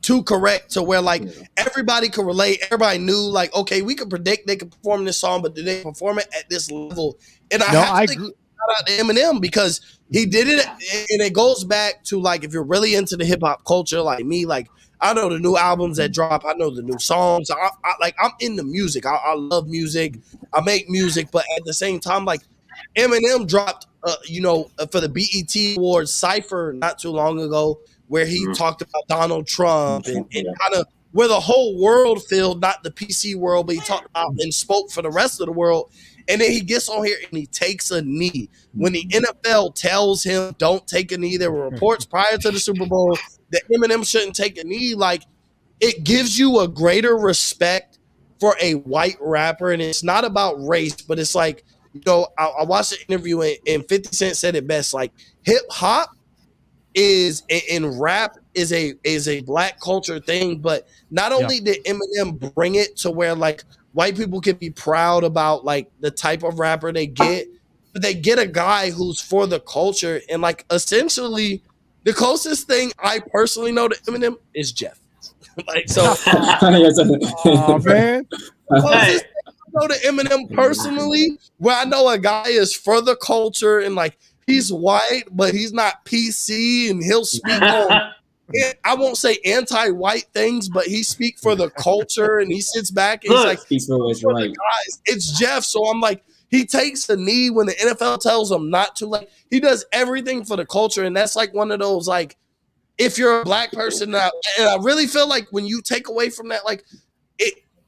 too correct to where like everybody could relate. Everybody knew like, okay, we could predict they could perform this song, but did they perform it at this level? And I think shout out to Eminem, because he did it, and it goes back to like, if you're really into the hip hop culture like me, like I know the new albums that drop, I know the new songs. I'm into music. I love music. I make music, but at the same time, like Eminem dropped, for the BET Awards Cypher not too long ago, where he talked about Donald Trump and kind of where the whole world filled, not the PC world, but he talked about and spoke for the rest of the world. And then he gets on here and he takes a knee. When the NFL tells him don't take a knee, there were reports prior to the Super Bowl that Eminem shouldn't take a knee. Like, it gives you a greater respect for a white rapper. And it's not about race, but it's like, I watched the interview and 50 Cent said it best. Like hip hop is in rap is a black culture thing, but not only did Eminem bring it to where like white people can be proud about like the type of rapper they get, but they get a guy who's for the culture. And like essentially the closest thing I personally know to Eminem is Jeff. Like so Oh man. closest thing I know to Eminem personally, where I know a guy is for the culture and like he's white, but he's not PC and he'll speak on I won't say anti-white things, but he speak for the culture and he sits back and he's like, Speaks for what's right. guys, it's Jeff. So I'm like, he takes the knee when the NFL tells him not to. Like, he does everything for the culture. And that's like one of those, like, if you're a black person now, and I really feel like when you take away from that, like,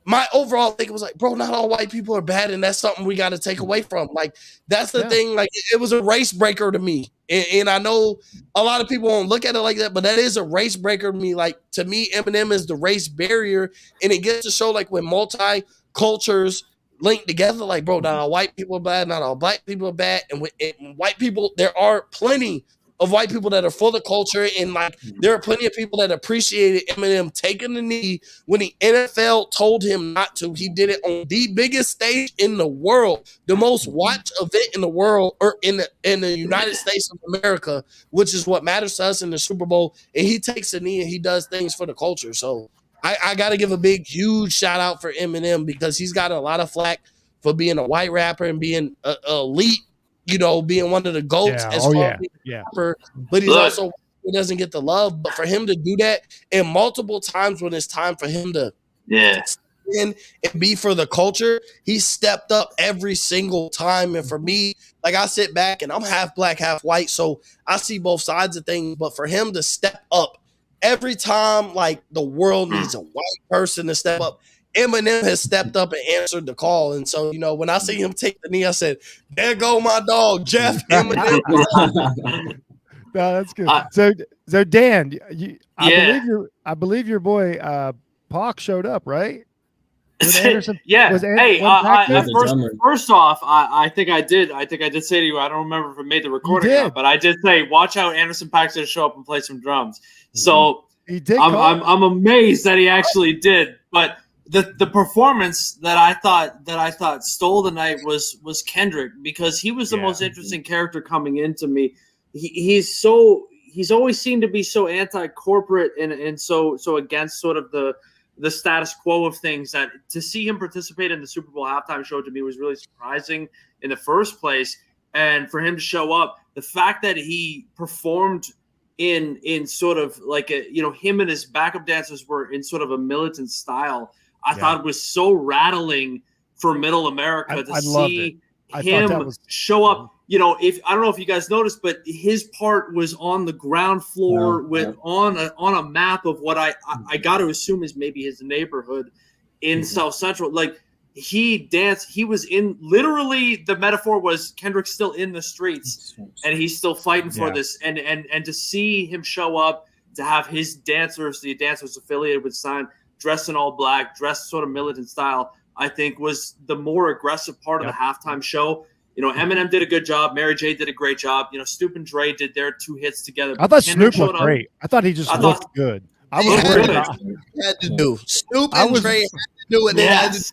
my overall thing was like, bro, not all white people are bad, and that's something we got to take away from. Like, that's the thing. Like, it was a race breaker to me, and I know a lot of people won't look at it like that, but that is a race breaker to me. Like, to me, Eminem is the race barrier, and it gets to show like when multi cultures link together. Like, bro, not all white people are bad, not all black people are bad, and with white people, there are plenty of white people that are for the culture, and like there are plenty of people that appreciated Eminem taking the knee when the NFL told him not to. He did it on the biggest stage in the world, the most watched event in the world, or in the United States of America, which is what matters to us in the Super Bowl. And he takes the knee and he does things for the culture. So I got to give a big, huge shout out for Eminem because he's got a lot of flack for being a white rapper and being elite. You know, being one of the GOATs as far as being a rapper, but he's also he doesn't get the love. But for him to do that, and multiple times when it's time for him to in and be for the culture, he stepped up every single time. And for me, like I sit back and I'm half black, half white, so I see both sides of things. But for him to step up every time, like the world needs a white person to step up, Eminem has stepped up and answered the call. And so, you know, when I see him take the knee, I said, there go my dog, Jeff Eminem. No, that's good. So Dan, I believe your boy Pac showed up, right? First off, I think I did say to you, I don't remember if I made the recording or not, but I did say, watch out, Anderson Paak's going to show up and play some drums. So he did. I'm amazed that he actually did, but the performance that I thought stole the night was Kendrick, because he was the most interesting character coming into me. He's always seemed to be so anti-corporate and so against sort of the status quo of things, that to see him participate in the Super Bowl halftime show to me was really surprising in the first place. And for him to show up, the fact that he performed in sort of like him and his backup dancers were in sort of a militant style, I thought it was so rattling for Middle America to see him show up. You know, if I don't know if you guys noticed, but his part was on the ground floor on a map of what I got to assume is maybe his neighborhood in South Central. Like, he danced. He was in, literally the metaphor was Kendrick's still in the streets and he's still fighting for this. And to see him show up, to have his dancers, the dancers affiliated with Sign, dressed in all black, dressed sort of militant style, I think was the more aggressive part of the halftime show. You know, Eminem did a good job. Mary J did a great job. You know, Snoop and Dre did their 2 hits together. I thought Snoop looked great. I thought he just looked good. I was worried about had to do. Snoop and Dre had to do what they had to do.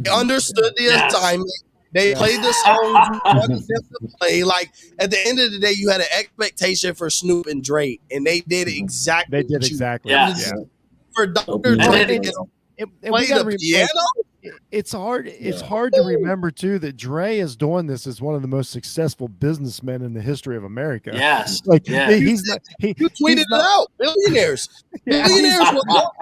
They understood the assignment. They played the songs you wanted them to play. Like, at the end of the day, you had an expectation for Snoop and Dre, and they did exactly. They did exactly. For Dr. Dre to play the piano. It's hard. It's hard to remember too that Dre is doing this as one of the most successful businessmen in the history of America. Yes, like he's not. You tweeted it out. Billionaires, billionaires were all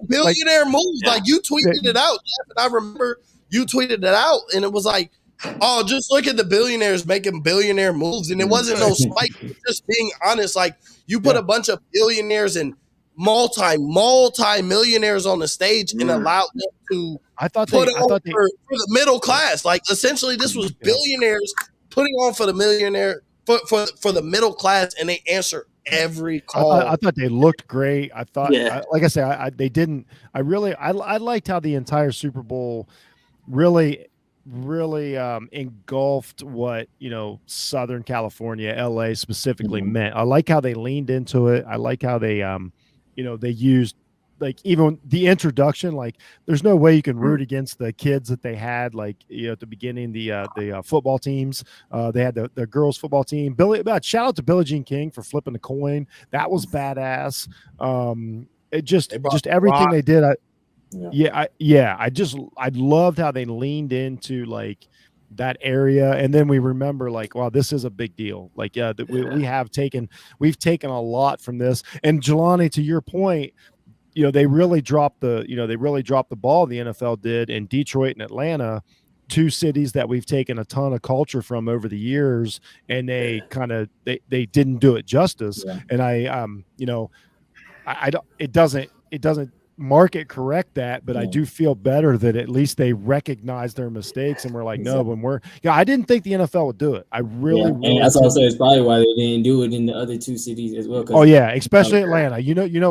billionaire moves. Like, you tweeted it out, Jeff, and I remember you tweeted it out, and it was like, oh, just look at the billionaires making billionaire moves, and it wasn't no spike. Just being honest, like, you put a bunch of billionaires and multi-millionaires on the stage and allowed them to for the middle class. Like, essentially, this was billionaires putting on for the millionaire for the middle class, and they answer every call. I thought they looked great. I thought, like I said, they didn't. I liked how the entire Super Bowl really really engulfed what, Southern California, LA specifically meant. I like how they leaned into it. I like how they they used, like, even the introduction, like there's no way you can root against the kids that they had, like, at the beginning, the football teams. They had the girls football team. Shout out to Billie Jean King for flipping the coin. That was badass. It just everything they did. I loved how they leaned into like that area, and then we remember, like, wow, this is a big deal. Like, we've taken a lot from this. And Jelani, to your point, they really dropped the ball. The NFL did in Detroit and Atlanta, two cities that we've taken a ton of culture from over the years, and they they didn't do it justice. Yeah. And I don't, it doesn't market correct that, but I do feel better that at least they recognize their mistakes and we're like, no, when I didn't think the NFL would do it. I really and that's also it's probably why they didn't do it in the other two cities as well. Especially Atlanta.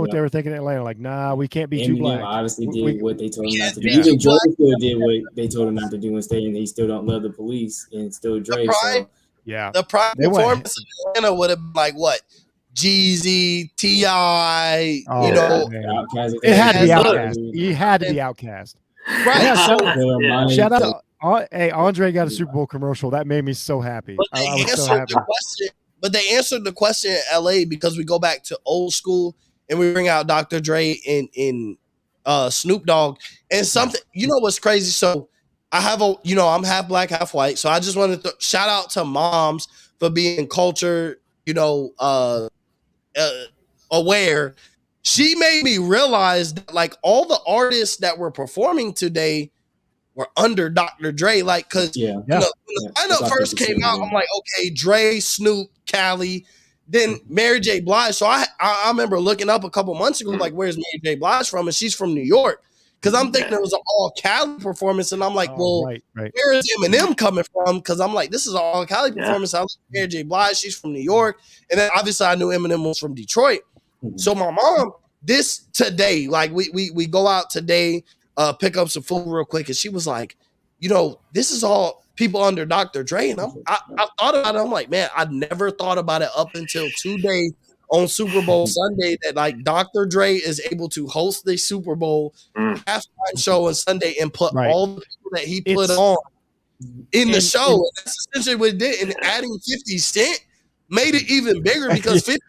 What they were thinking in Atlanta, like, nah, we can't be too black. Obviously did what they told him not to do. Even Joe still did what they told him not to do and stay, and they still don't love the police and still Dre. The prime performance in Atlanta would have been like what? Jeezy, T.I., it had to be Outkast. He had to be Outkast. Right. Yeah, shout out. Hey, Andre got a Super Bowl commercial. That made me so happy. But they answered the question in L.A. because we go back to old school and we bring out Dr. Dre and Snoop Dogg. And something, what's crazy? So I have I'm half black, half white. So I just wanted to shout out to moms for being culture, aware. She made me realize that, like, all the artists that were performing today were under Dr. Dre. Like, because when the lineup first came out, I'm like, okay, Dre, Snoop, Cali, then Mary J. Blige. So I remember looking up a couple months ago, like, where's Mary J. Blige from? And she's from New York. Because I'm thinking it was an all Cali performance, and I'm like, where is Eminem coming from? Because I'm like, this is an all Cali performance. I was Mary J. Blige, she's from New York, and then obviously I knew Eminem was from Detroit. So my mom, this today, like we go out today, pick up some food real quick, and she was like, this is all people under Dr. Dre, and I thought about it. I'm like, man, I never thought about it up until today. On Super Bowl Sunday, that like Dr. Dre is able to host the Super Bowl halftime show on Sunday and put all the people that he put on in the show. And that's essentially what it did. And adding 50 Cent made it even bigger because 50 Cent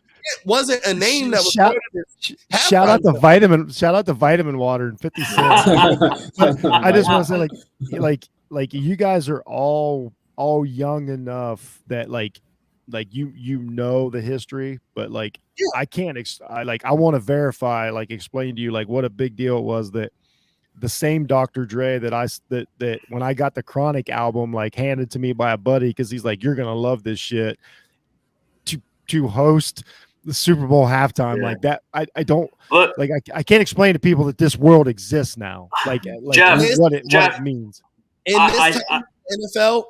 wasn't a name that was shout out to vitamin water and 50 Cent. I just want to say, like you guys are all young enough that like the history, but like I can't I want to verify, like explain to you like what a big deal it was that the same Dr. Dre that when I got the Chronic album like handed to me by a buddy because he's like, you're gonna love this shit, to host the Super Bowl halftime like that. I don't like I can't explain to people that this world exists now. Like Jeff, what it means. In this NFL,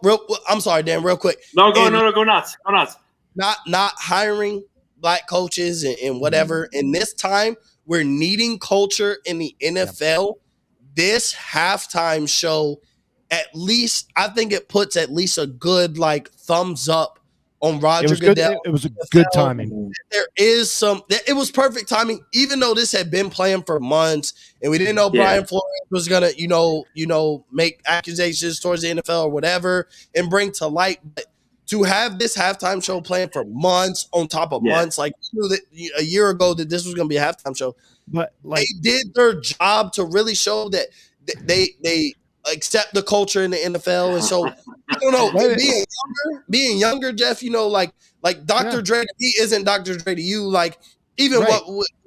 I'm sorry, Dan, real quick. No, go nuts. Go nuts. Not hiring black coaches and whatever. In this time, we're needing culture in the NFL. This halftime show, at least, I think it puts at least a good like thumbs up on Roger Goodell. It was a good timing. There is it was perfect timing, even though this had been planned for months and we didn't know Brian Flores was gonna, make accusations towards the NFL or whatever and bring to light. But to have this halftime show planned for months on top of months, like we knew that a year ago that this was gonna be a halftime show. But like they did their job to really show that they accept the culture in the NFL. And so I don't know, being younger, Jeff, like Dr. Dre, he isn't Dr. Dre to you. Like even what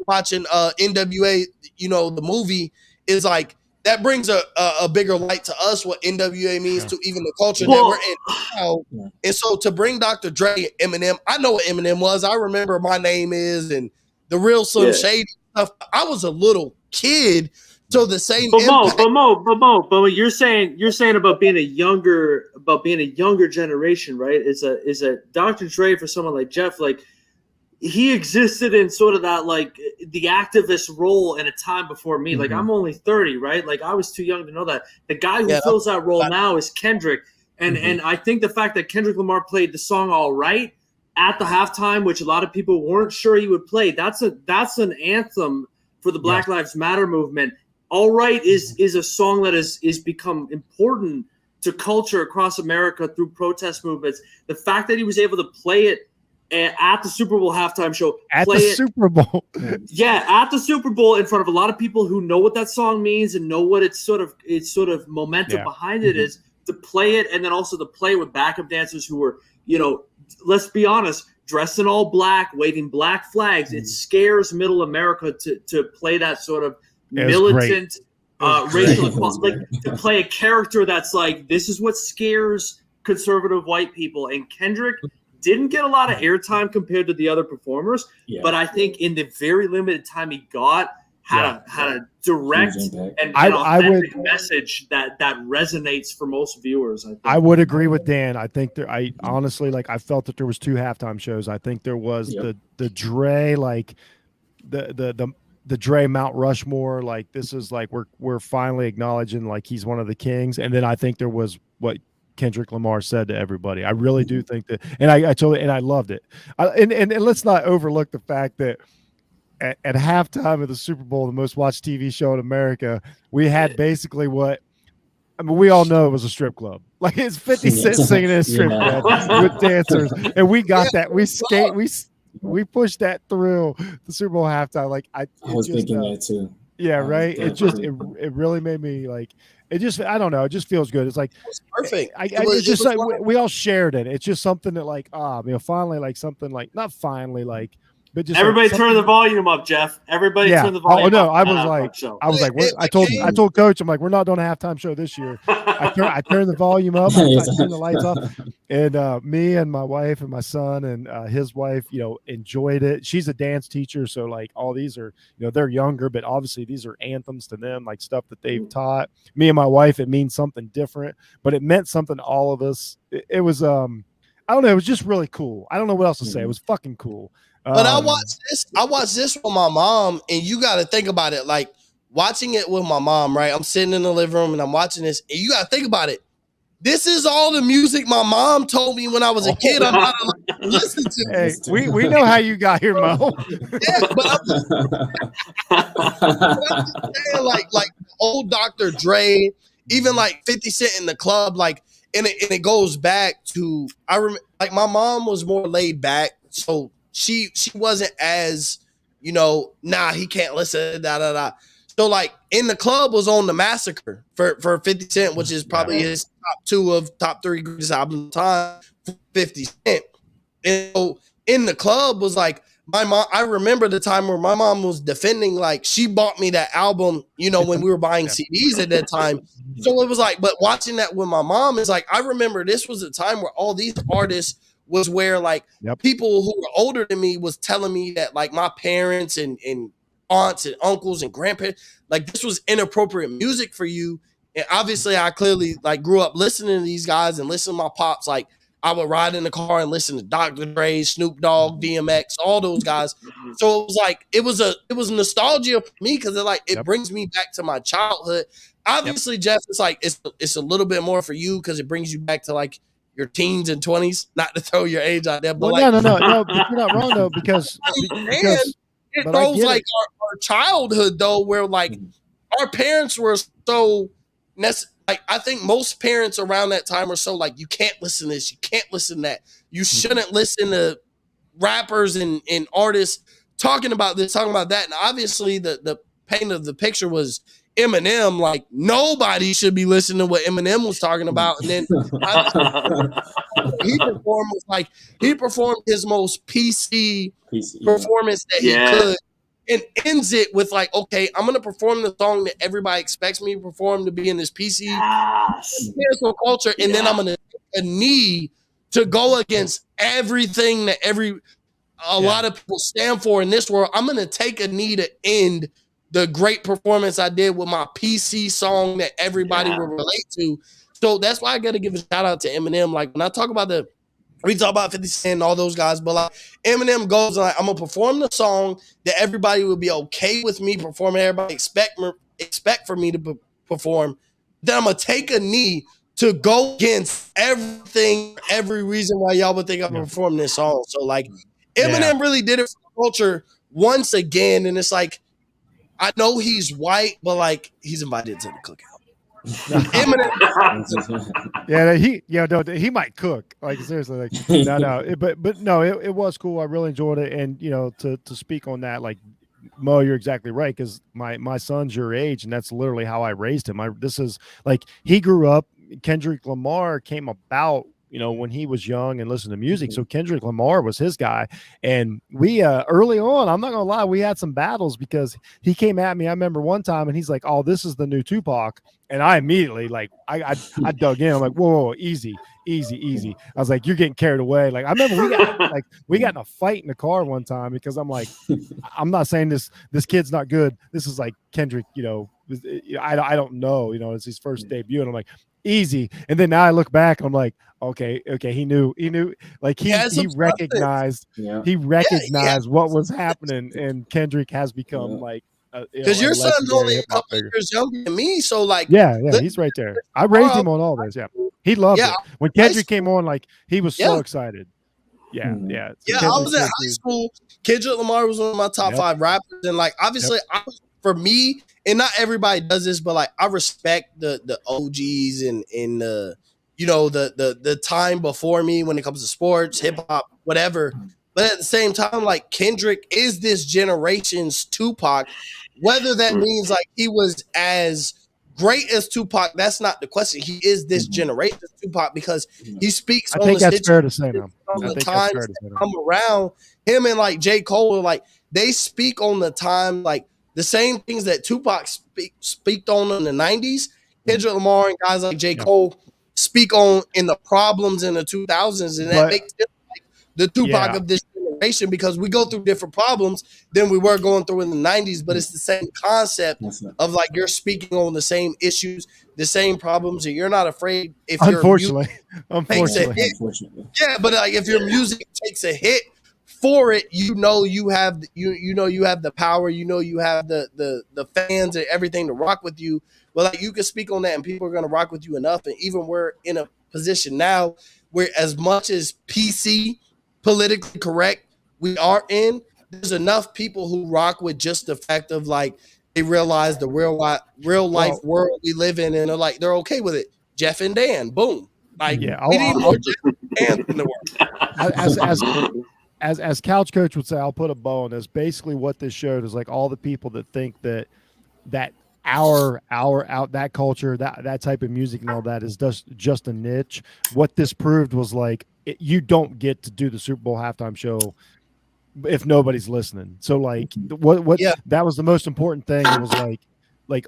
watching NWA, the movie is like that brings a bigger light to us what NWA means to even the culture that we're in now. And so to bring Dr. Dre, Eminem, I know what Eminem was. I remember My Name Is and the Real Slim Shady stuff. I was a little kid. So the same. But what you're saying about being a younger generation, right? Is a Dr. Dre for someone like Jeff, like he existed in sort of that like the activist role in a time before me. Like I'm only 30, right? Like I was too young to know that. The guy who fills that role now is Kendrick. And I think the fact that Kendrick Lamar played the song All Right at the halftime, which a lot of people weren't sure he would play, that's an anthem for the Black Lives Matter movement. All Right is a song that is become important to culture across America through protest movements. The fact that he was able to play it at the Super Bowl halftime show, Super Bowl, at the Super Bowl in front of a lot of people who know what that song means and know what its sort of momentum behind it is, to play it, and then also to play with backup dancers who were, let's be honest, dressed in all black, waving black flags. It scares middle America to play that sort of militant racial equality, like to play a character that's like, this is what scares conservative white people. And Kendrick didn't get a lot of airtime compared to the other performers, but I think in the very limited time he got, had a direct and authentic message that resonates for most viewers. I think. I would agree with Dan. I think I honestly, I felt that there was 2 halftime shows. I think there was the Dre, like the Dre Mount Rushmore, like this is like we're finally acknowledging like he's one of the kings. And then I think there was what Kendrick Lamar said to everybody. I really do think that, and I loved it. And let's not overlook the fact that at halftime of the Super Bowl, the most watched TV show in America, we had basically we all know it was a strip club. Like it's 50 Cent singing in a strip club with dancers, and we got that. We pushed that through the Super Bowl halftime. Like I was thinking that too. Yeah, right. It just it really made me like. It just, I don't know. It just feels good. It's like perfect. It's just like we all shared it. It's just something that like, finally, like something like not finally, like, but just everybody like turn the volume up, Jeff. Everybody turn the volume up. Oh no, I was like, I told Coach, I'm like, we're not doing a halftime show this year. I turned the volume up, I turned the lights off, and me and my wife and my son and his wife, enjoyed it. She's a dance teacher, so like all these are, they're younger, but obviously these are anthems to them, like stuff that they've taught. Me and my wife, it means something different, but it meant something to all of us. It was I don't know, it was just really cool. I don't know what else to say. It was fucking cool. But I watched this with my mom, and you got to think about it. Like watching it with my mom, right? I'm sitting in the living room and I'm watching this, and you got to think about it. This is all the music my mom told me when I was a kid. I'm not allowed to listen to. Hey, we know how you got here, Mo. but I'm just saying, like old Dr. Dre, even like 50 Cent in the club, like, and it goes back to, I remember, like my mom was more laid back, so she wasn't as, he can't listen, So like In the Club was on the Massacre for 50 Cent, which is probably his top 3 greatest albums of the time, 50 Cent. And so In the Club was like, my mom, I remember the time where my mom was defending, like she bought me that album, when we were buying CDs at that time. So it was like, but watching that with my mom is like, I remember this was a time where all these artists was where like people who were older than me was telling me that like my parents and aunts and uncles and grandparents, like this was inappropriate music for you. And obviously I clearly like grew up listening to these guys and listening to my pops. Like I would ride in the car and listen to Dr. Dre, Snoop Dogg, DMX, all those guys. So it was like, it was nostalgia for me because it brings me back to my childhood. Obviously, Jeff, it's like, it's a little bit more for you because it brings you back to like your teens and 20s, not to throw your age out there, but no, but you're not wrong though, because it throws like our childhood though, where like our parents were so like I think most parents around that time are so like, you can't listen to this, you can't listen to that, you shouldn't listen to rappers and artists talking about this, talking about that. And obviously the paint of the picture was Eminem, like nobody should be listening to what Eminem was talking about. And then he performed his most PC performance that he could, and ends it with like, okay, I'm gonna perform the song that everybody expects me to perform, to be in this PC cancel culture, and then I'm gonna take a knee to go against everything that a lot of people stand for in this world. I'm gonna take a knee to end the great performance I did with my PC song that everybody will relate to. So that's why I got to give a shout out to Eminem. Like when I talk about the We talk about 50 Cent and all those guys, but like Eminem goes like, I'm gonna perform the song that everybody will be okay with me performing. Everybody expect for me to perform. Then I'm gonna take a knee to go against everything, every reason why y'all would think I'm gonna perform this song. So like Eminem really did it for the culture once again, and it's like I know he's white, but like he's invited to the cookout. Eminem, he might cook. Like seriously, like no. But no, it was cool. I really enjoyed it, and to speak on that, like Mo, you're exactly right because my son's your age, and that's literally how I raised him. This is like he grew up. Kendrick Lamar came about when he was young and listened to music. So Kendrick Lamar was his guy. And we early on, I'm not gonna lie, we had some battles because he came at me. I remember one time and he's like, "Oh, this is the new Tupac." And I immediately I dug in. I'm like, whoa, easy. I was like, you're getting carried away. Like I remember we got in a fight in the car one time because I'm like, I'm not saying this kid's not good. This is like Kendrick, I don't know, it's his first debut. And I'm like, easy. And then now I look back, I'm like, okay, he knew, like he recognized what was happening, and Kendrick has become like because your son's only a couple years younger than me, so like he's right there. I raised him on all this. He loved it when Kendrick came on. Like he was so excited. So I was in high school. Kendrick Lamar was one of my top 5 rappers, and like obviously for me, and not everybody does this, but like I respect the OGs and the time before me when it comes to sports, hip hop, whatever. But at the same time, like Kendrick is this generation's Tupac. Whether that means like he was as great as Tupac, that's not the question. He is this generation's Tupac because he speaks. I think that's fair to say now. The times that come around him and like J. Cole, like they speak on the time, like the same things that Tupac speak on in the 90s. Kendrick Lamar and guys like J. Cole speak on in the problems in the 2000s, and that makes it like the Tupac of this generation because we go through different problems than we were going through in the 90s, but it's the same concept of like you're speaking on the same issues, the same problems, and you're not afraid if unfortunately. Yeah, but like if your music takes a hit for it, you have the power, you have the fans and everything to rock with you. Well, like you can speak on that and people are going to rock with you enough. And even we're in a position now where as much as PC, politically correct, we are in, there's enough people who rock with just the fact of like, they realize the real life world we live in and they're okay with it. Jeff and Dan, boom. Like we need more Jeff and Dan in the world. As Couch Coach would say, I'll put a bow on this. Basically what this showed is like all the people that think that that culture, that type of music and all that is just a niche. What this proved was like you don't get to do the Super Bowl halftime show if nobody's listening. So like what that was the most important thing. It was like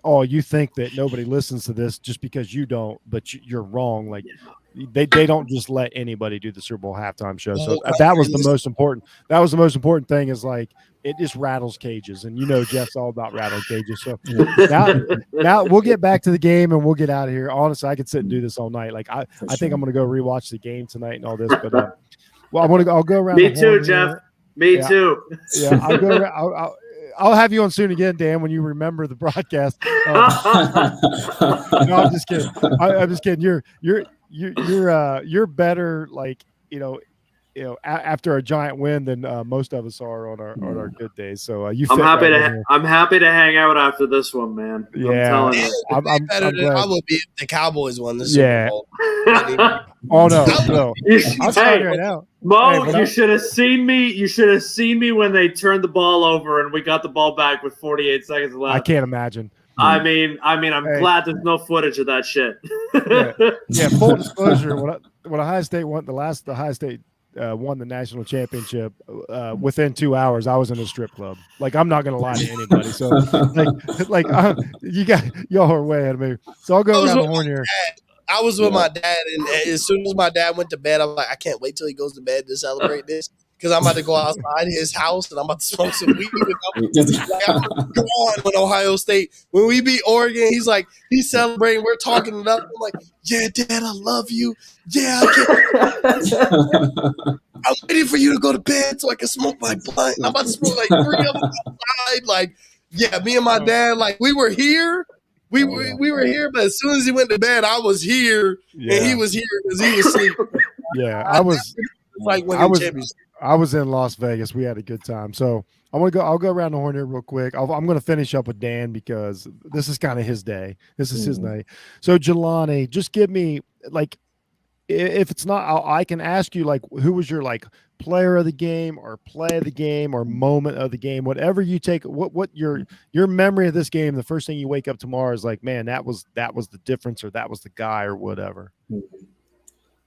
oh, you think that nobody listens to this just because you don't, but you're wrong. Like they don't just let anybody do the Super Bowl halftime show. So that was the most important. That was the most important thing is like it just rattles cages, and Jeff's all about rattling cages. So now we'll get back to the game and we'll get out of here. Honestly, I could sit and do this all night. Like I think I'm going to go rewatch the game tonight and all this. But I'll go around. Me too, Jeff. Here. Me too. Yeah, I'll go around. I'll have you on soon again, Dan, when you remember the broadcast. No, I'm just kidding. I'm just kidding. You're better, like after a giant win than most of us are on our good days. So I'm happy to hang out after this one, man. Yeah, I'm better than I would be if the Cowboys won this Super Bowl. Oh no. I'll tell you right now. Mo, you should have seen me. You should have seen me when they turned the ball over and we got the ball back with 48 seconds left. I can't imagine. I mean, I'm glad there's no footage of that shit. Yeah. Full disclosure: when Ohio State won the Ohio State won the national championship, within 2 hours, I was in a strip club. Like I'm not gonna lie to anybody. So y'all are way ahead of me. So I'll go around the horn here. I was with my dad, and as soon as my dad went to bed, I'm like, I can't wait till he goes to bed to celebrate this. because I'm about to go outside his house and I'm about to smoke some weed. I'm gone when Ohio State, when we beat Oregon, he's celebrating. We're talking it up. I'm like, yeah, Dad, I love you. Yeah, I'm waiting for you to go to bed so I can smoke my blunt. I'm about to smoke like 3 of them outside. Like, yeah, me and my dad, like, we were here. We were here, but as soon as he went to bed, I was here, and he was here because he was asleep. Yeah, I was championship. I was in Las Vegas. We had a good time. So I'll go around the horn here real quick. I'm going to finish up with Dan because this is kind of his day. This is his night. So Jelani, just give me, like, if it's not, I can ask you, like, who was your, like, player of the game or play of the game or moment of the game, whatever you take, what your memory of this game, the first thing you wake up tomorrow is like, man, that was the difference, or that was the guy, or whatever. I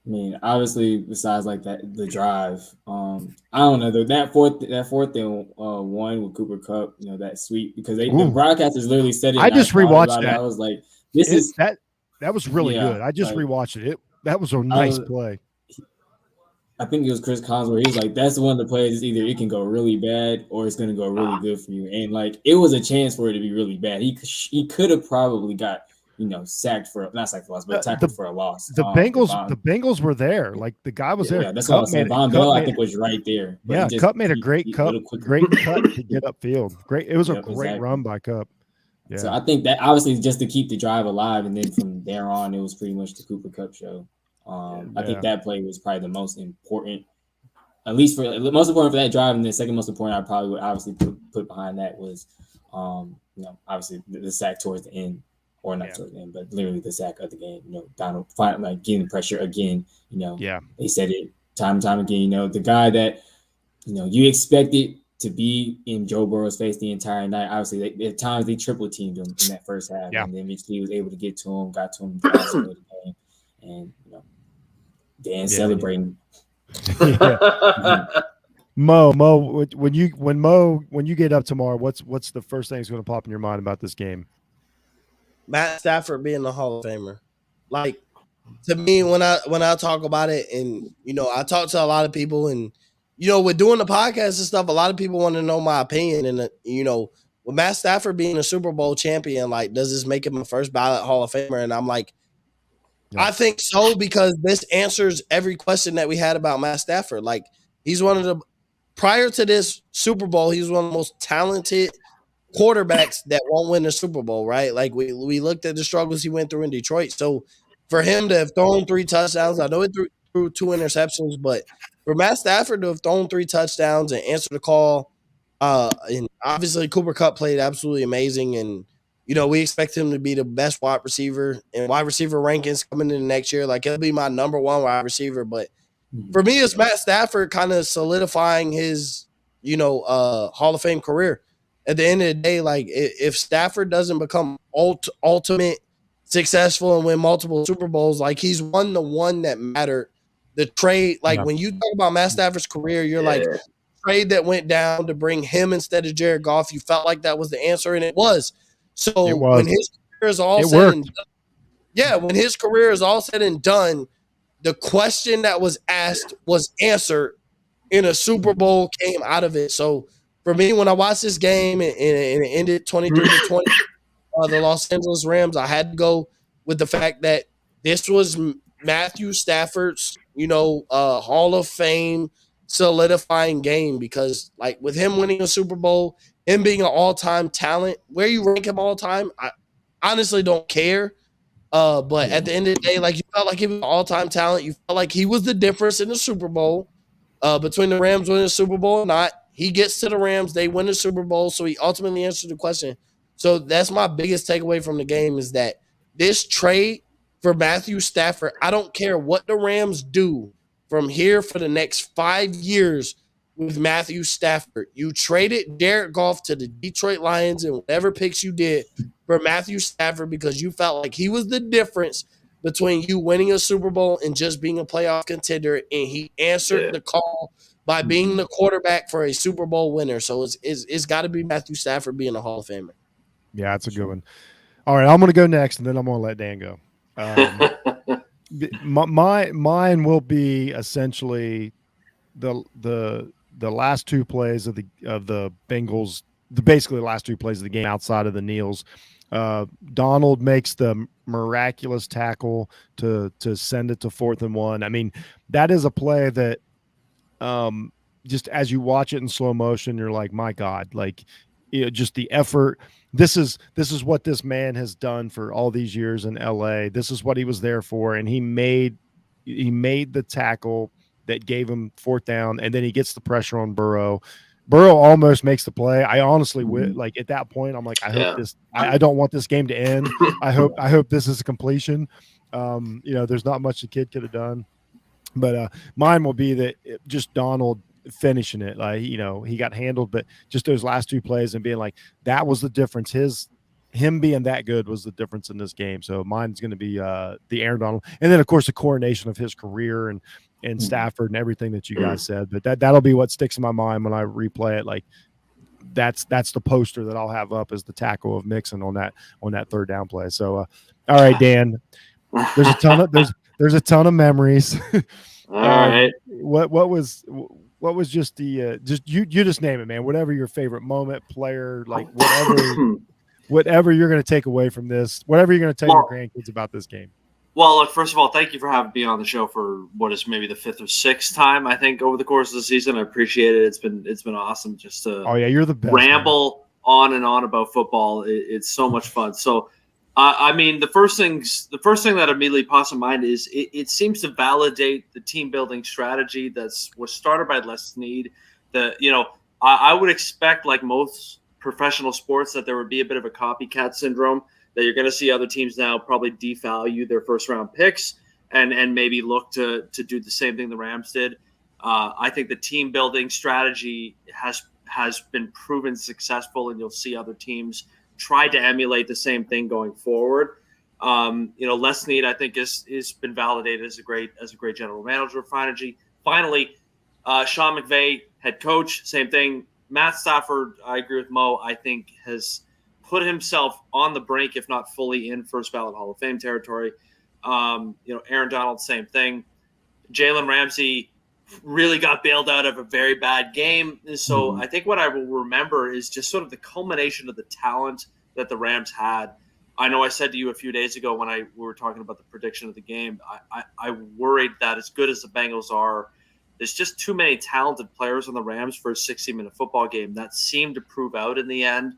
mean, obviously, besides like that, the drive, I don't know, that fourth and one with Cooper Kupp, you know, that sweep, because the broadcasters literally said it. I just rewatched that. I was like, that was really good. I just rewatched it. That was a nice play. I think it was Chris Collinsworth. He was like, that's one of the plays. Either it can go really bad or it's going to go really good for you. And like, it was a chance for it to be really bad. He could have probably got, you know, sacked for not sacked for a loss, but tackled for a loss. The Bengals were there. Like, the guy was there. Yeah, that's what I was saying. Von Bell, I think, was right there. Yeah, Kupp made a great cut to get upfield. Great. It was a great run by Kupp. Yeah. So I think that obviously just to keep the drive alive, and then from there on, it was pretty much the Cooper Kupp show. I think that play was probably the most important, at least for the most important for that drive, and the second most important I probably would obviously put behind that was, you know, obviously the sack towards the end, or not towards the end, but literally the sack of the game. You know, Donald like getting pressure again. You know, they said it time and time again. You know, the guy that, you know, you expected to be in Joe Burrow's face the entire night. Obviously, at times they triple teamed him in that first half, and then eventually he was able to get to him, got to him the last of the game, and you know, Dan celebrating. Mo, when you get up tomorrow, what's the first thing that's going to pop in your mind about this game? Matt Stafford being the Hall of Famer. Like, to me, when I talk about it, and you know, I talk to a lot of people, and you know, with doing the podcast and stuff, a lot of people want to know my opinion. And you know, with Matt Stafford being a Super Bowl champion, like, does this make him a first ballot Hall of Famer? And I'm like, I think so, because this answers every question that we had about Matt Stafford. Like, he's one of the, prior to this Super Bowl, he was one of the most talented quarterbacks that won't win the Super Bowl, right? Like, we looked at the struggles he went through in Detroit. So for him to have thrown 3 touchdowns, I know he threw 2 interceptions, but for Matt Stafford to have thrown 3 touchdowns and answer the call, and obviously Cooper Kupp played absolutely amazing, and you know, we expect him to be the best wide receiver and wide receiver rankings coming into next year. Like, he'll be my number 1 wide receiver. But for me, it's Matt Stafford kind of solidifying his, you know, Hall of Fame career. At the end of the day, like, if Stafford doesn't become ultimate successful and win multiple Super Bowls, like, he's won the one that mattered. The trade, like, when you talk about Matt Stafford's career, you're like, trade that went down to bring him instead of Jared Goff, you felt like that was the answer, and it was. So when his career is all said and done, when his career is all said and done, the question that was asked was answered, in a Super Bowl came out of it. So for me, when I watched this game and it ended 23-20, the Los Angeles Rams, I had to go with the fact that this was Matthew Stafford's, you know, Hall of Fame solidifying game, because like, with him winning a Super Bowl, him being an all-time talent, where you rank him all-time, I honestly don't care. But at the end of the day, like, you felt like he was an all-time talent. You felt like he was the difference in the Super Bowl between the Rams winning the Super Bowl or not. He gets to the Rams, they win the Super Bowl, so he ultimately answered the question. So that's my biggest takeaway from the game, is that this trade for Matthew Stafford, I don't care what the Rams do from here for the next 5 years with Matthew Stafford. You traded Jared Goff to the Detroit Lions and whatever picks you did for Matthew Stafford, because you felt like he was the difference between you winning a Super Bowl and just being a playoff contender, and he answered the call by being the quarterback for a Super Bowl winner. So it's got to be Matthew Stafford being a Hall of Famer. Yeah, that's a good one. All right, I'm going to go next, and then I'm going to let Dan go. Mine will be essentially the the last two plays of the Bengals, basically the last two plays of the game outside of the kneels. Donald makes the miraculous tackle to send it to 4th and 1. I mean, that is a play that just as you watch it in slow motion, you're like, my God, like, you know, just the effort. This is what this man has done for all these years in LA. This is what he was there for. And he made the tackle that gave him 4th down, and then he gets the pressure on Burrow. Burrow almost makes the play. I honestly like at that point, I'm like, I hope this. I don't want this game to end. I hope this is a completion. You know, there's not much the kid could have done, but mine will be that just Donald finishing it. Like, you know, he got handled, but just those last two plays and being like, that was the difference. Him being that good was the difference in this game. So mine's going to be the Aaron Donald, and then of course the coronation of his career and Stafford and everything that you guys said. But that'll be what sticks in my mind when I replay it. Like that's the poster that I'll have up as the tackle of Mixon on that 3rd down play. So all right, Dan, there's a ton of memories. All right. What was just the you just name it, man. Whatever your favorite moment, player, like whatever you're going to take away from this, whatever you're going to tell your grandkids about this game. Well, look, first of all, thank you for having me on the show for what is maybe the 5th or 6th time, I think, over the course of the season. I appreciate it. It's been awesome just to you're the best, ramble on and on about football. It's so much fun. So, I mean, the first thing that immediately pops in mind is it seems to validate the team building strategy was started by Les Snead. I would expect, like most professional sports, that there would be a bit of a copycat syndrome, that you're going to see other teams now probably devalue their 1st-round picks and maybe look to do the same thing the Rams did. I think the team building strategy has been proven successful, and you'll see other teams try to emulate the same thing going forward. Les Snead, I think, is been validated as a great general manager. Finally, Sean McVay, head coach, same thing. Matt Stafford, I agree with Mo, I think has put himself on the brink, if not fully in first ballot Hall of Fame territory. Aaron Donald, same thing. Jalen Ramsey really got bailed out of a very bad game. So I think what I will remember is just sort of the culmination of the talent that the Rams had. I know I said to you a few days ago when we were talking about the prediction of the game, I worried that as good as the Bengals are, there's just too many talented players on the Rams for a 60-minute football game. That seemed to prove out in the end.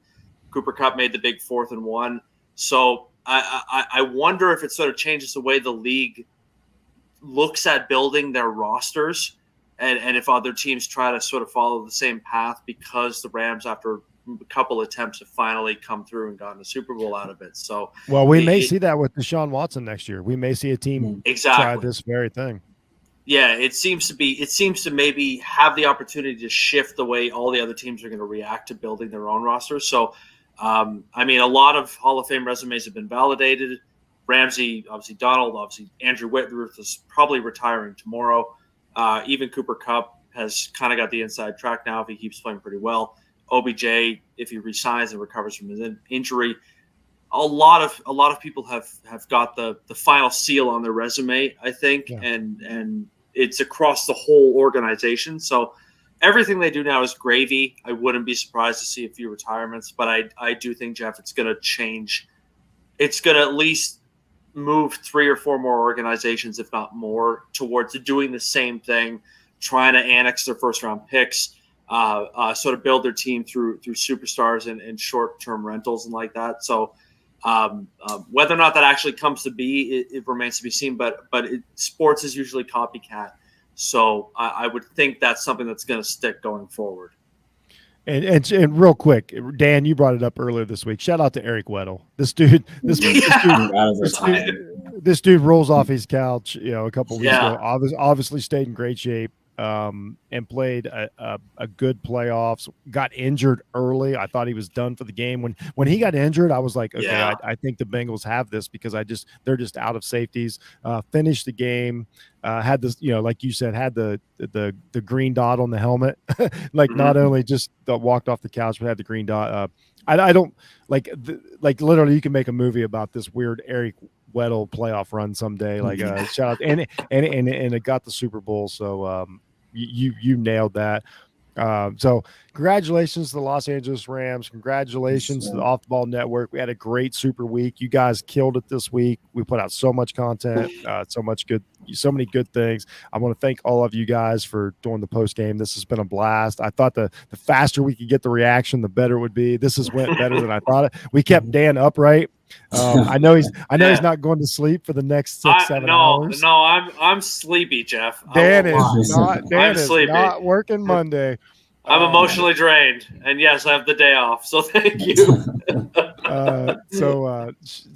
Cooper Kupp made the big 4th and 1. So I wonder if it sort of changes the way the league looks at building their rosters, and if other teams try to sort of follow the same path, because the Rams, after a couple attempts, have finally come through and gotten a Super Bowl out of it. So, well, we may see that with Deshaun Watson next year. We may see a team try this very thing. Yeah, it seems to maybe have the opportunity to shift the way all the other teams are going to react to building their own rosters. So, I mean, a lot of Hall of Fame resumes have been validated. Ramsey, obviously Donald, obviously Andrew Whitworth is probably retiring tomorrow. Even Cooper Kupp has kind of got the inside track now if he keeps playing pretty well. OBJ, if he resigns and recovers from his injury, a lot of people have got the final seal on their resume, I think, and it's across the whole organization. So everything they do now is gravy. I wouldn't be surprised to see a few retirements, but I do think, Jeff, it's going to change. It's going to at least move 3 or 4 more organizations, if not more, towards doing the same thing, trying to annex their 1st-round picks, sort of build their team through superstars and short-term rentals and like that. So whether or not that actually comes to be, it remains to be seen. But sports is usually copycat. So I would think that's something that's going to stick going forward. And real quick, Dan, you brought it up earlier this week. Shout out to Eric Weddle. This dude rolls off his couch, a couple weeks ago. Obviously stayed in great shape. And played a good playoffs, got injured early. I thought he was done for the game. When he got injured, I was like, okay, I think the Bengals have this, because they're just out of safeties. Finished the game, had this, like you said, had the green dot on the helmet. Not only just walked off the couch, but had the green dot. I don't like literally you can make a movie about this weird Eric Weddle playoff run someday. Shout out and it got the Super Bowl. So you nailed that. So congratulations to the Los Angeles Rams. Congratulations to the Off the Ball Network. We had a great Super Week. You guys killed it this week. We put out so much content, so many good things. I want to thank all of you guys for doing the post game. This has been a blast. I thought the faster we could get the reaction, the better it would be. This has went better than I thought it. We kept Dan upright. I know he's not going to sleep for the next 6-7 hours. No, I'm sleepy, Jeff. Dan is not working Monday. I'm emotionally drained, and yes, I have the day off. So thank you.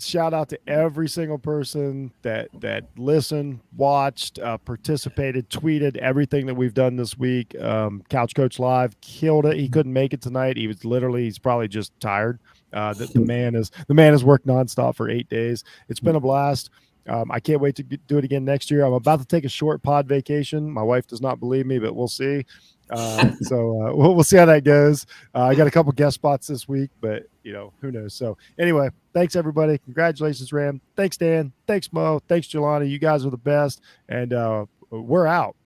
Shout out to every single person that listened, watched, participated, tweeted everything that we've done this week. Couch Coach Live killed it. He couldn't make it tonight. He's probably just tired. The man has worked nonstop for 8 days. It's been a blast. I can't wait to do it again next year. I'm about to take a short pod vacation. My wife does not believe me, but we'll see. We'll see how that goes. I got a couple guest spots this week, but who knows? So anyway, thanks everybody. Congratulations, Ram. Thanks, Dan. Thanks, Mo. Thanks, Jelani. You guys are the best. And we're out.